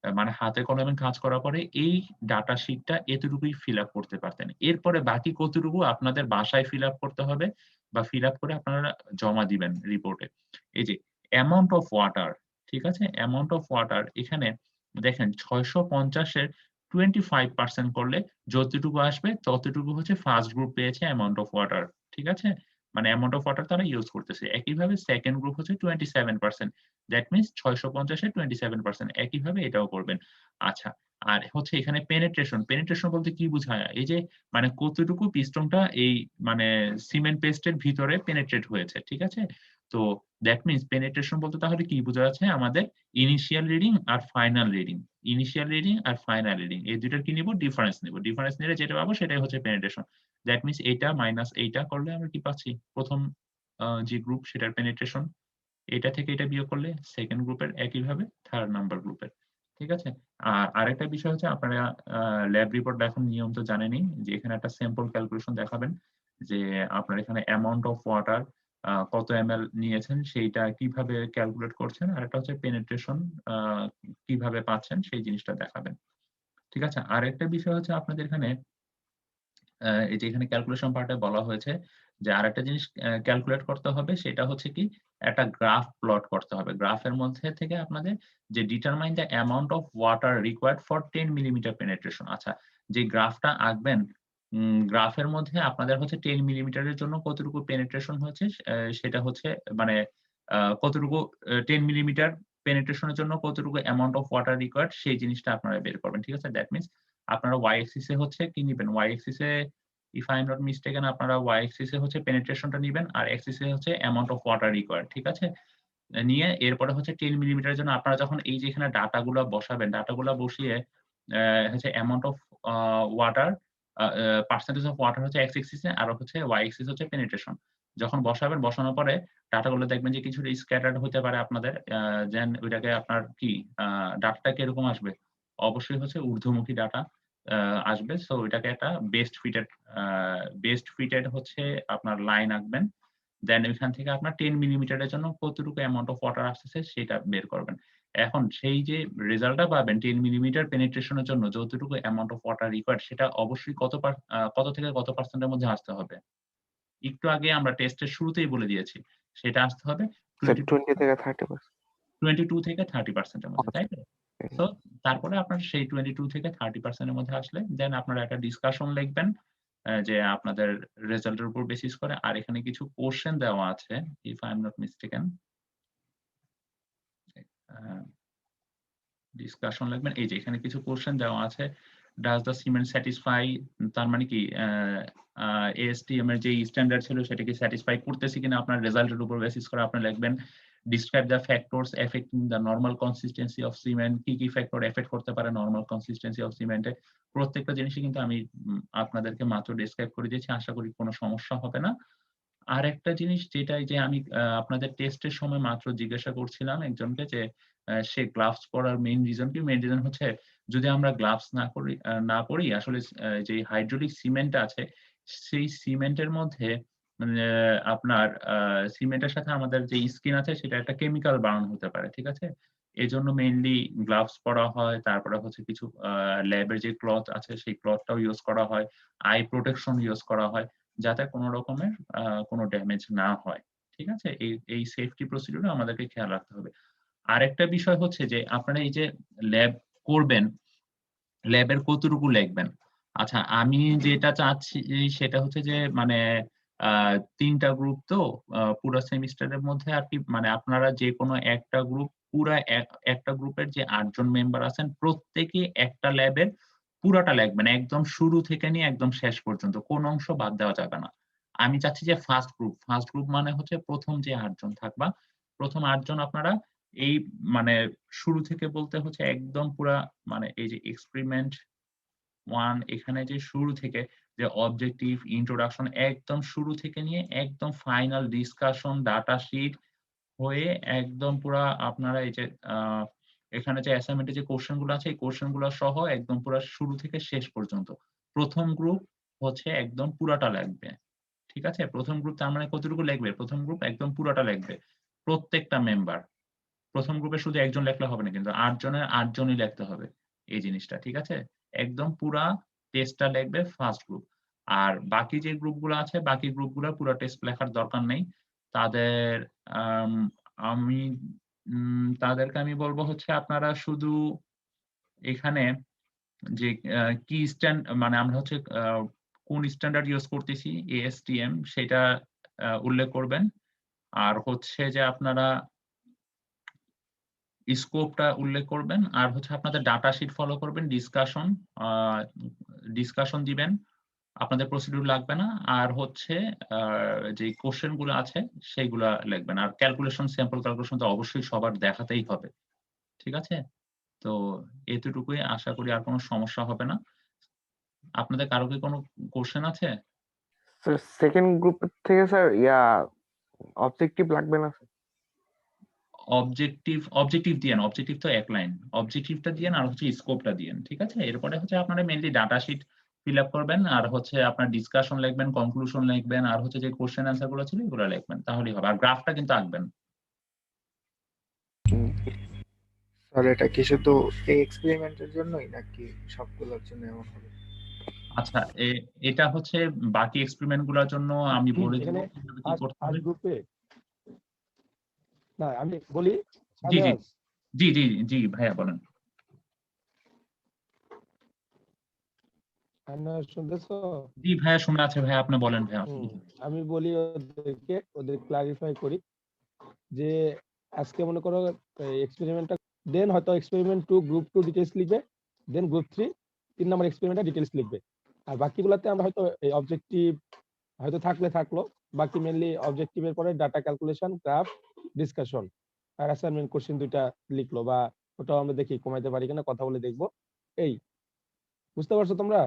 মানে হাতে কলমে কাজ করার পরে এই ডাটা শিটটা এতটুকুই ফিল আপ করতে পারতেন। এরপরে বাকি কতটুকু আপনাদের বাসায় ফিল আপ করতে হবে বা ফিল আপ করে আপনারা জমা দিবেন রিপোর্টে। এই যে অ্যামাউন্ট অফ ওয়াটার, ঠিক আছে? অ্যামাউন্ট অফ ওয়াটার এখানে দেখেন ৬৫০ এর 25% করলে যতটুকু আসবে ততটুকু হচ্ছে ফার্স্ট গ্রুপ পেয়েছে অ্যামাউন্ট অফ ওয়াটার। ঠিক আছে? মানে অ্যামাউন্ট অফ ওয়াটার তারা ইউস করতেছে। একইভাবে সেকেন্ড গ্রুপ হচ্ছে 27%। দ্যাট মিনস ৬৫০ এর 27%। একইভাবে এটাও করবেন। আচ্ছা, আর হচ্ছে এখানে পেনিট্রেশন। পেনিট্রেশন বলতে কি বুঝায়? এই যে মানে কতটুকু পিস্টনটা এই মানে সিমেন্ট পেস্টের ভিতরে পেনিট্রেট হয়েছে। ঠিক আছে? তো দ্যাট মিনস পেনিট্রেশন বলতে তাহলে কি বোঝা যাচ্ছে? আমাদের ইনিশিয়াল রিডিং আর ফাইনাল রিডিং। ইনিশিয়াল রিডিং আর ফাইনাল রিডিং। এই ২ টার কি নিব? ডিফারেন্স নিব। ডিফারেন্স নিলে যেটা পাবো সেটাই হচ্ছে পেনিট্রেশন। দ্যাট মিনস এইটা মাইনাস এইটা করলে আমরা কি পাচ্ছি? ১ম যে গ্রুপ সেটার পেনিট্রেশন। এটা থেকে এটা বিয়োগ করলে সেকেন্ড গ্রুপের একইভাবে থার্ড নাম্বার গ্রুপের। ঠিক আছে? আর আরেকটা বিষয় হচ্ছে আপনারা আ ল্যাব রিপোর্ট দেখার নিয়ম তো জানেনই যে এখানে একটা স্যাম্পল ক্যালকুলেশন দেখাবেন যে আপনার এখানে অ্যামাউন্ট অফ ওয়াটার কত ml নিয়েছেন সেইটা কিভাবে ক্যালকুলেট করছেন, আর একটা হচ্ছে পেনিট্রেশন কিভাবে পাচ্ছেন সেই জিনিসটা দেখাবেন। ঠিক আছে? আরেকটা বিষয় হচ্ছে আপনাদের এখানে এই যে এখানে ক্যালকুলেশন পার্টে বলা হয়েছে যে আরেকটা জিনিস ক্যালকুলেট করতে হবে, সেটা হচ্ছে কি একটা গ্রাফ প্লট করতে হবে। গ্রাফের মধ্যে থেকে আপনাদের যে determine the amount of water required for 10 millimetre penetration. আচ্ছা, যে গ্রাফটা আঁকবেন, গ্রাফের মধ্যে আপনাদের হচ্ছে 10 মিলিমিটারের জন্য কতটুকু পেনিট্রেশন হয়েছে সেটা হচ্ছে মানে কতটুকু 10 মিলিমিটার পেনিট্রেশনের জন্য কতটুকু অ্যামাউন্ট অফ ওয়াটার রিকোয়ার্ড সেই জিনিসটা আপনারা বের করবেন। ঠিক আছে? দ্যাট মিনস আপনারা y axis এ হচ্ছে কি নিবেন? y axis A if I am not mistaken আপনারা y axis এ হচ্ছে পেনিট্রেশনটা নিবেন আর axis এ হচ্ছে অ্যামাউন্ট অফ ওয়াটার রিকোয়ার্ড। ঠিক আছে? নিয়ে এরপরে হচ্ছে 10 মিলিমিটারের জন্য আপনারা যখন এই যে এখানে ডাটাগুলা বসাবেন, ডাটাগুলা বসিয়ে হচ্ছে amount of water percentage of water হচ্ছে x axis এ আর হচ্ছে y axis হচ্ছে পেনিট্রেশন। যখন বসাবেন, বসানোর পরে ডাটাগুলো দেখবেন যে কিছুটা স্ক্যাটার্ড হতে পারে আপনাদের। দেন ওইটাকে আপনার কি ডাটাটা কিরকম আসবে? অবশ্যই হচ্ছে ঊর্ধ্বমুখী ডাটা আসবে। সো ওইটাকে একটা বেস্ট ফিটেড হচ্ছে আপনার লাইন আঁকবেন। দেন ওইখান থেকে আপনার 10 মিলিমিটারের জন্য কতটুকু অ্যামাউন্ট অফ ওয়াটার আসতেছে সেটা বের করবেন। এখন সেই যে রেজাল্টটা পাবেন 10 মিলিমিটার পেনিট্রেশনের জন্য যতটুকু অ্যামাউন্ট অফ ওয়াটার রিকোয়ার্ড সেটা অবশ্যই কত থেকে কত পার্সেন্টের মধ্যে আসতে হবে? একটু আগে আমরা টেস্টের শুরুতেই বলে দিয়েছি। সেটা আসতে হবে স্যার 22 20 থেকে 30%। 22 থেকে 30% এর মধ্যে, তাই তো? সো তারপরে আপনার সেই 22 থেকে 30% এর মধ্যে আসলে দেন আপনারা একটা ডিসকাশন লিখবেন যে আপনাদের রেজাল্টের উপর বেসিস করে। আর এখানে কিছু কোয়েশ্চেন দেওয়া আছে if I am not mistaken. Discussion লিখবেন। এই যে এখানে কিছু কোয়েশ্চেন দেওয়া আছে। ডাজ দ্য সিমেন্ট স্যাটিসফাই, তার মানে কি ASTM এর যে স্ট্যান্ডার্ড ছিল সেটা কি স্যাটিসফাই করতেছে কিনা আপনার রেজাল্টের উপর বেসিস করে আপনি লিখবেন। Describe the factors affecting the normal consistency of cement, কি কি ফ্যাক্টর এফেক্ট করতে পারে নরমাল কনসিস্টেন্সি অফ সিমেন্টে। প্রত্যেকটা জিনিসই কিন্তু আমি আপনাদেরকে মাত্র ডিসক্রাইব করে দিয়েছি। আশা করি কোনো সমস্যা হবে না। আরেকটা জিনিস যেটা এই যে আমি আপনাদের টেস্টের সময় মাত্র জিজ্ঞাসা করছিলাম একজনকে যে সে গ্লাভস পরার মেইন রিজন কি? মেইন রিজন হচ্ছে যদি আমরা গ্লাভস না পরি আসলে যে হাইড্রোলিক সিমেন্ট আছে সেই সিমেন্টের মধ্যে মানে আপনার সিমেন্টের সাথে আমাদের যে স্কিন আছে সেটা একটা কেমিক্যাল বার্ন হতে পারে। ঠিক আছে? এজন্য মেইনলি গ্লাভস পরা হয়। তারপরে হচ্ছে কিছু ল্যাবের যে ক্লথ আছে সেই ক্লথটাও ইউজ করা হয়। আই প্রোটেকশন ইউজ করা হয়। যাতে কোন রকমের কোনো ড্যামেজ না হয়। ঠিক আছে? এই সেফটি প্রসিডিউর আমাদেরকে খেয়াল রাখতে হবে। আরেকটা বিষয় হচ্ছে যে আপনারা এই যে ল্যাব করবেন, ল্যাবের কতটুকু লিখবেন? আচ্ছা, আমি যেটা চাচ্ছি সেটা হচ্ছে যে মানে ৩ টা গ্রুপ তো পুরা সেমিস্টারের মধ্যে আরকি মানে আপনারা যেকোনো একটা গ্রুপ পুরা একটা গ্রুপের যে ৮ জন মেম্বার আছেন প্রত্যেকে একটা ল্যাবের পুরাটা লিখবেন। একদম শুরু থেকে নিয়ে একদম শেষ পর্যন্ত। কোন অংশ বাদ দেওয়া যাবে না। আমি চাচ্ছি যে ফার্স্ট গ্রুপ মানে হচ্ছে ১ম যে ৮ জন থাকবা, ১ম ৮ জন আপনারা এই মানে শুরু থেকে বলতে হচ্ছে একদম পুরা মানে এই যে এক্সপেরিমেন্ট 1 এখানে যে শুরু থেকে যে অবজেক্টিভ, ইন্ট্রোডাকশন একদম শুরু থেকে নিয়ে একদম ফাইনাল ডিসকাশন, ডাটা শিট হয়ে একদম পুরা আপনারা এই যে এখানে যে অ্যাসাইনমেন্টে যে কোয়েশ্চেন গুলো আছে এই কোয়েশ্চেন গুলো সহ একদম পুরা শুরু থেকে শেষ পর্যন্ত। ১ম গ্রুপ হচ্ছে একদম পুরাটা লিখবে। ঠিক আছে? ১ম গ্রুপ তার মানে কতটুকু লিখবে? ১ম গ্রুপ একদম পুরাটা লিখবে। প্রত্যেকটা মেম্বার। ১ম গ্রুপে শুধু একজন লেখলে হবে না কিন্তু ৮ জনের ৮ জনই লিখতে হবে এই জিনিসটা। ঠিক আছে? একদম পুরা টেস্টটা লিখবে ফার্স্ট গ্রুপ। আর বাকি যে গ্রুপগুলো আছে বাকি গ্রুপগুলোর পুরা টেস্ট লেখার দরকার নেই। তাদের আম আমি তাদেরকে আমি বলব হচ্ছে আপনারা শুধু এখানে যে কি মানে আমরা হচ্ছে কোন স্ট্যান্ডার্ড ইউজ করতেছি ASTM সেটা উল্লেখ করবেন। আর হচ্ছে যে আপনারা স্কোপটা উল্লেখ করবেন। আর হচ্ছে আপনাদের ডাটা শিট ফলো করবেন, ডিসকাশন দিবেন। আপনাদের প্রসিডিউর লাগবে না। আর হচ্ছে যে কোয়েশ্চেন গুলো আছে সেইগুলা লিখবেন। আর স্যাম্পল ক্যালকুলেশন তো অবশ্যই সবার দেখাতেই হবে। ঠিক আছে? তো এতটুকুই আশা করি আর কোনো সমস্যা হবে না। আপনাদের কারো কি কোনো কোয়েশ্চেন আছে? স্যার সেকেন্ড গ্রুপের থেকে স্যার অবজেক্টিভ লাগবে না স্যার? অবজেক্টিভ দিয়েন। অবজেক্টিভ তো এক লাইন। অবজেক্টিভটা দিয়েন আর হচ্ছে স্কোপটা দিয়েন। ঠিক আছে? এরপরে হচ্ছে আপনারা mainly data sheet fill up করবেন, আর হচ্ছে আপনার ডিসকাশন লিখবেন, কনক্লুশন লিখবেন, আর হচ্ছে যে কোশ্চেন অ্যান্সার গুলো ছিল এগুলো লিখবেন, তাহলেই হবে। আর গ্রাফটা কিন্তু আঁকবেন। স্যার এটা কি শুধু এই এক্সপেরিমেন্টের জন্যই নাকি সবগুলোর জন্য এমন হবে? আচ্ছা, এটা হচ্ছে বাকি এক্সপেরিমেন্ট গুলোর জন্য আমি বলে দিব এখানে কিভাবে কি ফার্স্ট করতে হবে। ফার্স্ট গ্রুপে না আমি বলি জি জি শাহনেওয়াজ, জি জি জি ভাইয়া বলেন। শাহনেওয়াজ শুনতেছো? জি ভাইয়া শুনে আছে ভাইয়া, আপনি বলেন ভাইয়া। আমি বলি ওদের ক্লারিফাই করি যে আজকে মনে করো এক্সপেরিমেন্টটা, দেন হয়তো এক্সপেরিমেন্ট 2 গ্রুপ 2 ডিটেইলস লিখবে, দেন গ্রুপ 3 3 নম্বর এক্সপেরিমেন্টের ডিটেইলস লিখবে। আর বাকিগুলোতে আমরা হয়তো এই অবজেক্টিভ হয়তো থাকলো, বাকি মেইনলি অবজেক্টিভের পরে ডাটা ক্যালকুলেশন, গ্রাফ, ডিসকাশন আর অ্যাসাইনমেন্ট কোশ্চেন দুইটা লিখলো, বা ওটাও আমরা দেখি কমাইতে পারি কিনা, কথা বলে দেখবো। এই বুঝতে পারছো তোমরা?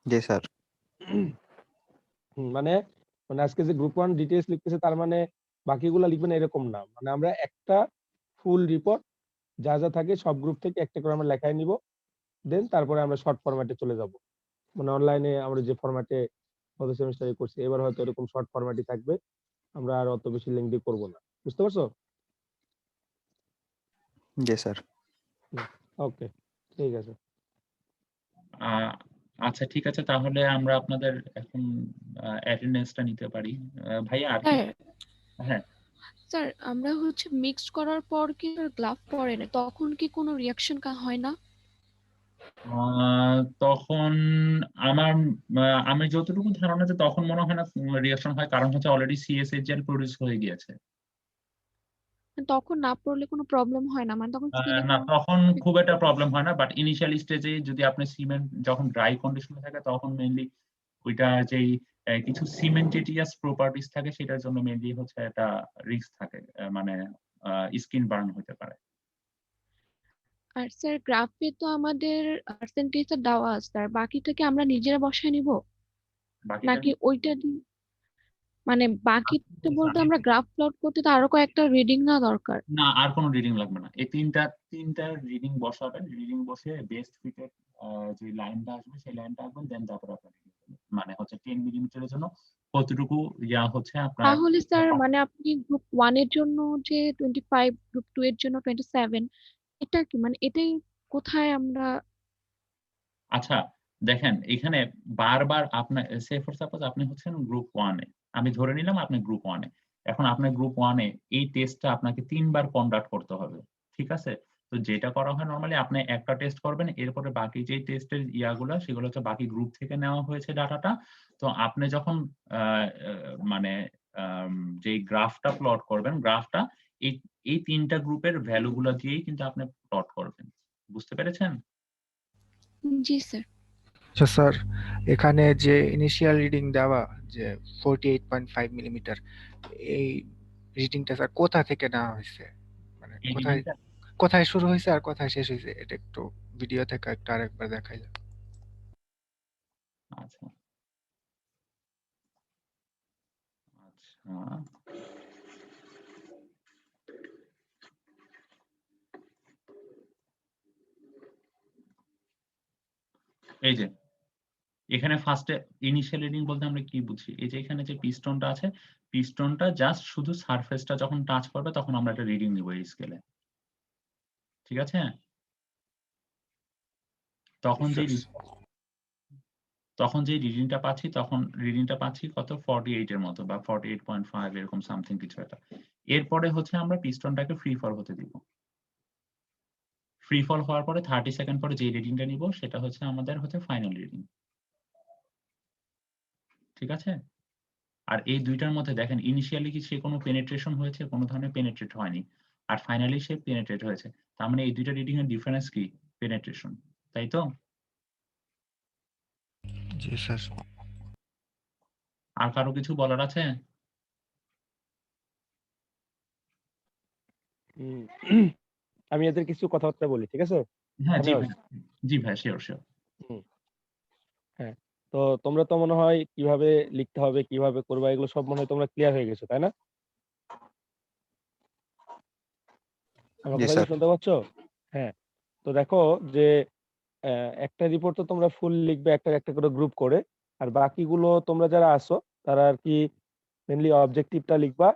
জি স্যার। মানে মানে আজকে যে গ্রুপ 1 ডিটেইলস লিখতেছে তার মানে বাকিগুলো লিখবে না এরকম না। মানে আমরা একটা ফুল রিপোর্ট যা যা থাকে সব গ্রুপ থেকে একটা করে আমরা লেখায় নিব, দেন তারপরে আমরা শর্ট ফরম্যাটে চলে যাব। মানে অনলাইনে আমরা যে ফরম্যাটে গত সেমিস্টারে করছি, এবার হয়তো এরকম শর্ট ফরম্যাটই থাকবে, আমরা আর অত বেশি লেংদি করব না। বুঝতে পারছো? জি স্যার। ওকে, ঠিক আছে। আচ্ছা ঠিক আছে, তাহলে আমরা আপনাদের এখন অ্যাটেন্ডেন্সটা নিতে পারি। ভাইয়া আর কি? স্যার হ্যাঁ, স্যার আমরা হচ্ছে মিক্সড করার পর কি গ্লাভ পরে না, তখন কি কোনো রিয়াকশন হয় না? তখন আমার আমি যতটুকু ধারণা যে তখন মনে হয় না রিঅ্যাকশন হয়, কারণ হচ্ছে অলরেডি সিএসএইচ জেল প্রডিউস হয়ে গিয়েছে। তখন না পড়লে কোনো প্রবলেম হয় না, মানে তখন স্কিনে না, কোনো তখন খুব একটা প্রবলেম হয় না, বাট ইনিশিয়াল স্টেজে যদি আপনি সিমেন্ট যখন ড্রাই কন্ডিশনে থাকে তখন মেইনলি ওইটা যেই কিছু সিমেন্টেটিয়াস প্রপার্টিজ থাকে সেটার জন্য মেইনলি হচ্ছে একটা রিস্ক থাকে, মানে স্কিন বার্ন হতে পারে। আর স্যার গ্রাফে তো আমাদের পার্সেন্টেজটা দেওয়া আছে, আর বাকিটা কি আমরা নিজেরা বসায় নিব বাকিটা নাকি ওইটা মানে বাকিটা বলতে আমরা গ্রাফ প্লট করতে তো আরো কয়েকটা রিডিং না দরকার? না, আর কোনো রিডিং লাগবে না। এই তিনটা রিডিং বসাবেন, রিডিং বসে বেস্ট ফিটেড যে লাইনটা আসবে সেই লাইনটা আঁকবেন, দেন তারপর আপনার মানে হচ্ছে 10 মিলিমিটারের জন্য কতটুকু ইয়া হচ্ছে আপনার। তাহলে স্যার মানে আপনি গ্রুপ 1 এর জন্য যে 25, গ্রুপ 2 এর জন্য 27, এটা কি মানে এটাই কোথায় আমরা? আচ্ছা দেখেন, এখানে বারবার আপনার সে ফর সাপোজ আপনি হচ্ছেন গ্রুপ 1 এ। আমি ধরে নিলাম আপনি গ্রুপ 1 এ। এখন আপনার গ্রুপ 1 এ এই টেস্টটা আপনাকে ৩ বার কন্ডাক্ট করতে হবে। ঠিক আছে? তো যেটা করা হয় নরমালি আপনি একটা টেস্ট করবেন, এরপরে বাকি যেই টেস্টের ইয়াগুলা সেগুলো হচ্ছে বাকি গ্রুপ থেকে নেওয়া হয়েছে ডাটাটা। তো আপনি যখন আ আ মানে যেই গ্রাফটা প্লট করবেন, গ্রাফটা এই এই ৩ টা গ্রুপের ভ্যালু গুলা দিয়েই কিন্তু আপনি প্লট করবেন। বুঝতে পেরেছেন? জি স্যার। আচ্ছা স্যার, এখানে যে ইনিশিয়াল রিডিং দেওয়া যে 48.5 মিলিমিটার, এই রিডিংটা স্যার কোথা থেকে নেওয়া হয়েছে? মানে এই কোথায় রিডিংটা কোথায় শুরু হয়েছে আর কোথায় শেষ হয়েছে, এটা একটু ভিডিও থেকে একটু আরেকবার দেখাইলে। আচ্ছা, আচ্ছা। এই যে এখানে ফার্স্টে ইনিশিয়াল রিডিং বলতে আমরা কি বুঝি? এই যে এখানে যে পিস্টনটা আছে, পিস্টনটা জাস্ট শুধু সারফেসটা যখন টাচ করবে তখন আমরা একটা রিডিং নিব এই স্কেলে। ঠিক আছে? তখন যে রিডিংটা পাচ্ছি কত 48 এর মতো বা 48.5 এরকম সামথিং কিছু একটা। এরপরে হচ্ছে আমরা পিস্টনটাকে ফ্রি ফল হতে দিব। ফ্রি ফল হওয়ার পরে 30 সেকেন্ড পরে যে রিডিংটা নিব সেটা হচ্ছে আমাদের ফাইনাল রিডিং। ঠিক আছে? আর এই ২ টার মধ্যে দেখেন ইনিশিয়ালি কি সে কোনো পেনিট্রেশন হয়েছে? কোনো ধরনের পেনিট্রেট হয়নি। আর ফাইনালি সে পেনিট্রেট হয়েছে। তার মানে এই ২ টা রিডিং এর ডিফারেন্স কি? পেনিট্রেশন। তাই তো? জি স্যার। আর কারো কিছু বলার আছে? হুম, আমি এদের কিছু কথাবার্তা বলি, ঠিক আছে? হ্যাঁ, জি শাহনেওয়াজ, ভাই। জি ভাই, সিওর, সিওর। হুম, হ্যাঁ। তো তোমরা তো মনে হয় কিভাবে লিখতে হবে, কিভাবে করবা এগুলো সব মনে হয় তোমরা ক্লিয়ার হয়ে গেছো, তাই না? আমার জি কথা কি স্যার। শুনতে পাচ্ছ? হ্যাঁ। তো দেখো যে একটা রিপোর্ট তো তোমরা ফুল লিখবে একটা একটা করে গ্রুপ করে, আর বাকিগুলো তোমরা যারা আসো তারা আর কি মেনলি অবজেক্টিভটা লিখবা,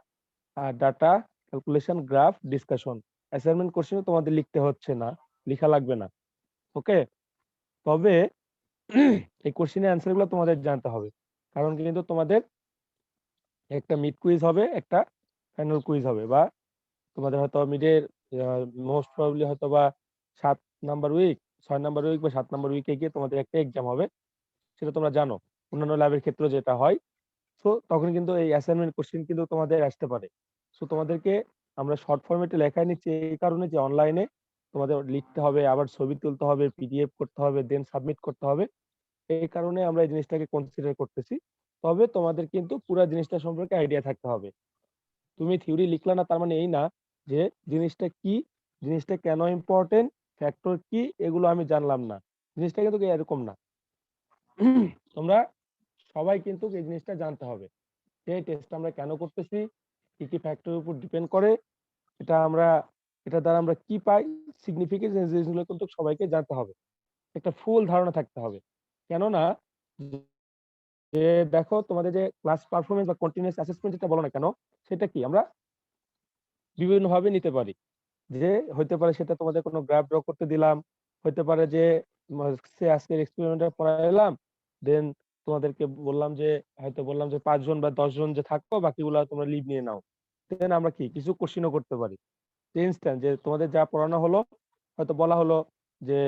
আর data calculation graph discussion. Assignment question তোমাদের লিখতে হচ্ছে না, লেখা লাগবে না। ওকে, তবে এই কোশ্চেনের অ্যান্সার গুলো তোমাদের জানতে হবে, কারণ কিন্তু তোমাদের একটা মিড কুইজ হবে, একটা ফাইনাল কুইজ হবে, বা তোমাদের হয়তো মিডের মোস্ট প্রবাবলি হয়তো বা 7 নাম্বার উইক, 6 নাম্বার উইক বা 7 নাম্বার উইকে গিয়ে তোমাদের একটা এক্সাম হবে, সেটা তোমরা জানো অন্যান্য ল্যাবের ক্ষেত্রে যেটা হয়। সো তখন কিন্তু এই অ্যাসাইনমেন্ট কোশ্চেন কিন্তু তোমাদের আসতে পারে। সো তোমাদেরকে আমরা শর্ট ফরম্যাটে লেখায় নিচ্ছি এই কারণে যে অনলাইনে তোমাদের লিখতে হবে, আবার ছবি তুলতে হবে, পিডিএফ করতে হবে, দেন সাবমিট করতে হবে। এই কারণে আমরা এই জিনিসটাকে কনসিডার করতেছি। তবে তোমাদের কিন্তু পুরো জিনিসটা সম্পর্কে আইডিয়া থাকতে হবে। তুমি থিওরি লিখলা না তার মানে এই না যে জিনিসটা কি, জিনিসটা কেন ইম্পর্টেন্ট, ফ্যাক্টর কি, এগুলো আমি জানলাম না। জিনিসটা কিন্তু এরকম না। তোমরা সবাই কিন্তু এই জিনিসটা জানতে হবে, যে টেস্টটা আমরা কেন করতেছি, কি কি ফ্যাক্টরের উপর ডিপেন্ড করে, এটা দ্বারা আমরা কি পাই, সিগনিফিকেন্স জিনিসগুলো কিন্তু সবাইকে জানতে হবে, একটা ফুল ধারণা থাকতে হবে। কেননা যে দেখো তোমাদের যে ক্লাস পারফরমেন্স বা কন্টিনিউয়াস অ্যাসেসমেন্ট যেটা বলো না কেন, সেটা কি আমরা বিভিন্ন ভাবে নিতে পারি। যে হইতে পারে সেটা তোমাদের কোনো গ্রাফ ড্র করতে দিলাম, হইতে পারে যে সে আজকের এক্সপেরিমেন্টটা পড়াইলাম, দেন তোমাদেরকে বললাম যে 5 জন বা 10 জন যে থাকবো, বাকিগুলো তোমরা লিভ নিয়ে নাও। দেন আমরা কি কিছু কোশ্চেনও করতে পারি, যে ইনস্ট্যান্ট যে তোমাদের যা পড়ানো হলো, হয়তো বলা হলো যে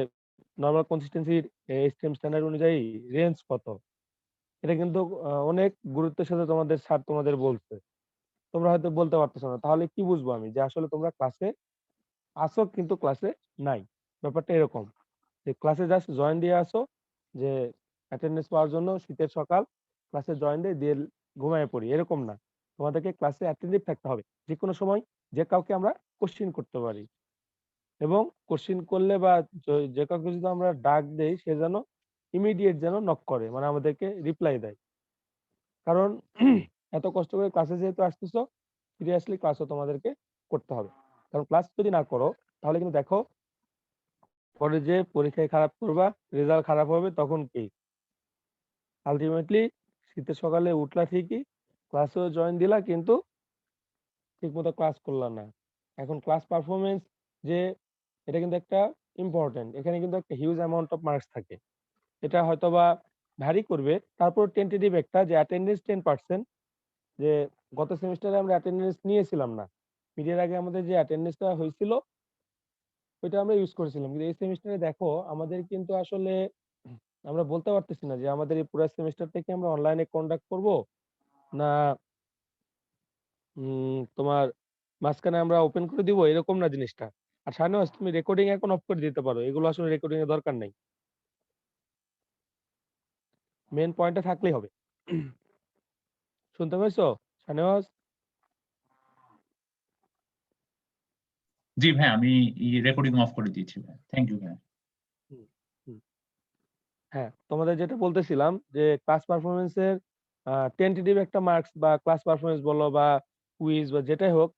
নরমাল কনসিস্টেন্সির এসটিএম স্ট্যান্ডার্ড অনুযায়ী রেঞ্জ কত। এটা কিন্তু অনেক গুরুত্বের সাথে তোমাদের স্যার তোমাদের বলছে, তোমরা হয়তো বলতে পারতেছো না, তাহলে কি বুঝবো আমি যে আসলে তোমরা ক্লাসে আসো কিন্তু ক্লাসে নাই। ব্যাপারটা এরকম যে ক্লাসে জাস্ট জয়েন দিয়ে আসো, যে অ্যাটেন্ডেন্স পাওয়ার জন্য শীতের সকাল ক্লাসে জয়েন দিয়ে ঘুমায় পড়ি, এরকম না। তোমাদেরকে ক্লাসে অ্যাটেন্টিভ থাকতে হবে, যে কোনো সময় যে কাউকে আমরা কোশ্চিন করতে পারি, এবং কোশ্চিন করলে বা যে কাউকে যদি আমরা ডাক দেই, সে যেন ইমিডিয়েট যেন নক করে, মানে আমাদেরকে রিপ্লাই দেয়। কারণ এত কষ্ট করে ক্লাসে যেহেতু আসতেছো, সিরিয়াসলি ক্লাসও তোমাদেরকে করতে হবে। কারণ ক্লাস যদি না করো তাহলে কিন্তু দেখো পরে যে পরীক্ষায় খারাপ করবা, রেজাল্ট খারাপ হবে, তখন কি আলটিমেটলি শীতের সকালে উঠলা ঠিকই, ক্লাসেও জয়েন দিলা, কিন্তু ঠিকমতো ক্লাস করলা না। এখন ক্লাস পারফরমেন্স যে এটা কিন্তু একটা ইম্পর্টেন্ট, এখানে কিন্তু একটা হিউজ অ্যামাউন্ট অফ মার্কস থাকে। এটা হয়তোবা ভ্যারি করবে, তারপর টেন্টেটিভ একটা যে অ্যাটেন্ডেন্স 10%, যে গত সেমিস্টারে আমরা অ্যাটেন্ডেন্স নিয়েছিলাম না, মিডের আগে আমাদের যে অ্যাটেন্ডেন্সটা হয়েছিল ওইটা আমরা ইউজ করেছিলাম, কিন্তু এই সেমিস্টারে দেখো আমাদের কিন্তু আসলে আমরা বলতে পারতেছি না যে আমাদের এই পুরো সেমিস্টার থেকে আমরা অনলাইনে কন্ডাক্ট করব, না তোমার মাঝখানে আমরা ওপেন করে দিব, এরকম না জিনিসটা। আর শাহনেওয়াজ তুমি রেকর্ডিং এখন অফ করে দিতে পারো, এগুলো আসলে রেকর্ডিং এর দরকার নেই, মেন পয়েন্টে থাকলেই হবে। শুনতে পাইছো শাহনেওয়াজ? জি ভাই, আমি রেকর্ডিং অফ করে দিয়েছি ভাই। থ্যাংক ইউ ভাই। হুম, হুম। হ্যাঁ, তোমাদের যেটা বলতেছিলাম যে ক্লাস পারফরমেন্সের টেন্টেটিভ একটা মার্কস বা ক্লাস পারফরমেন্স বলো বা কুইজ বা যেটাই হোক,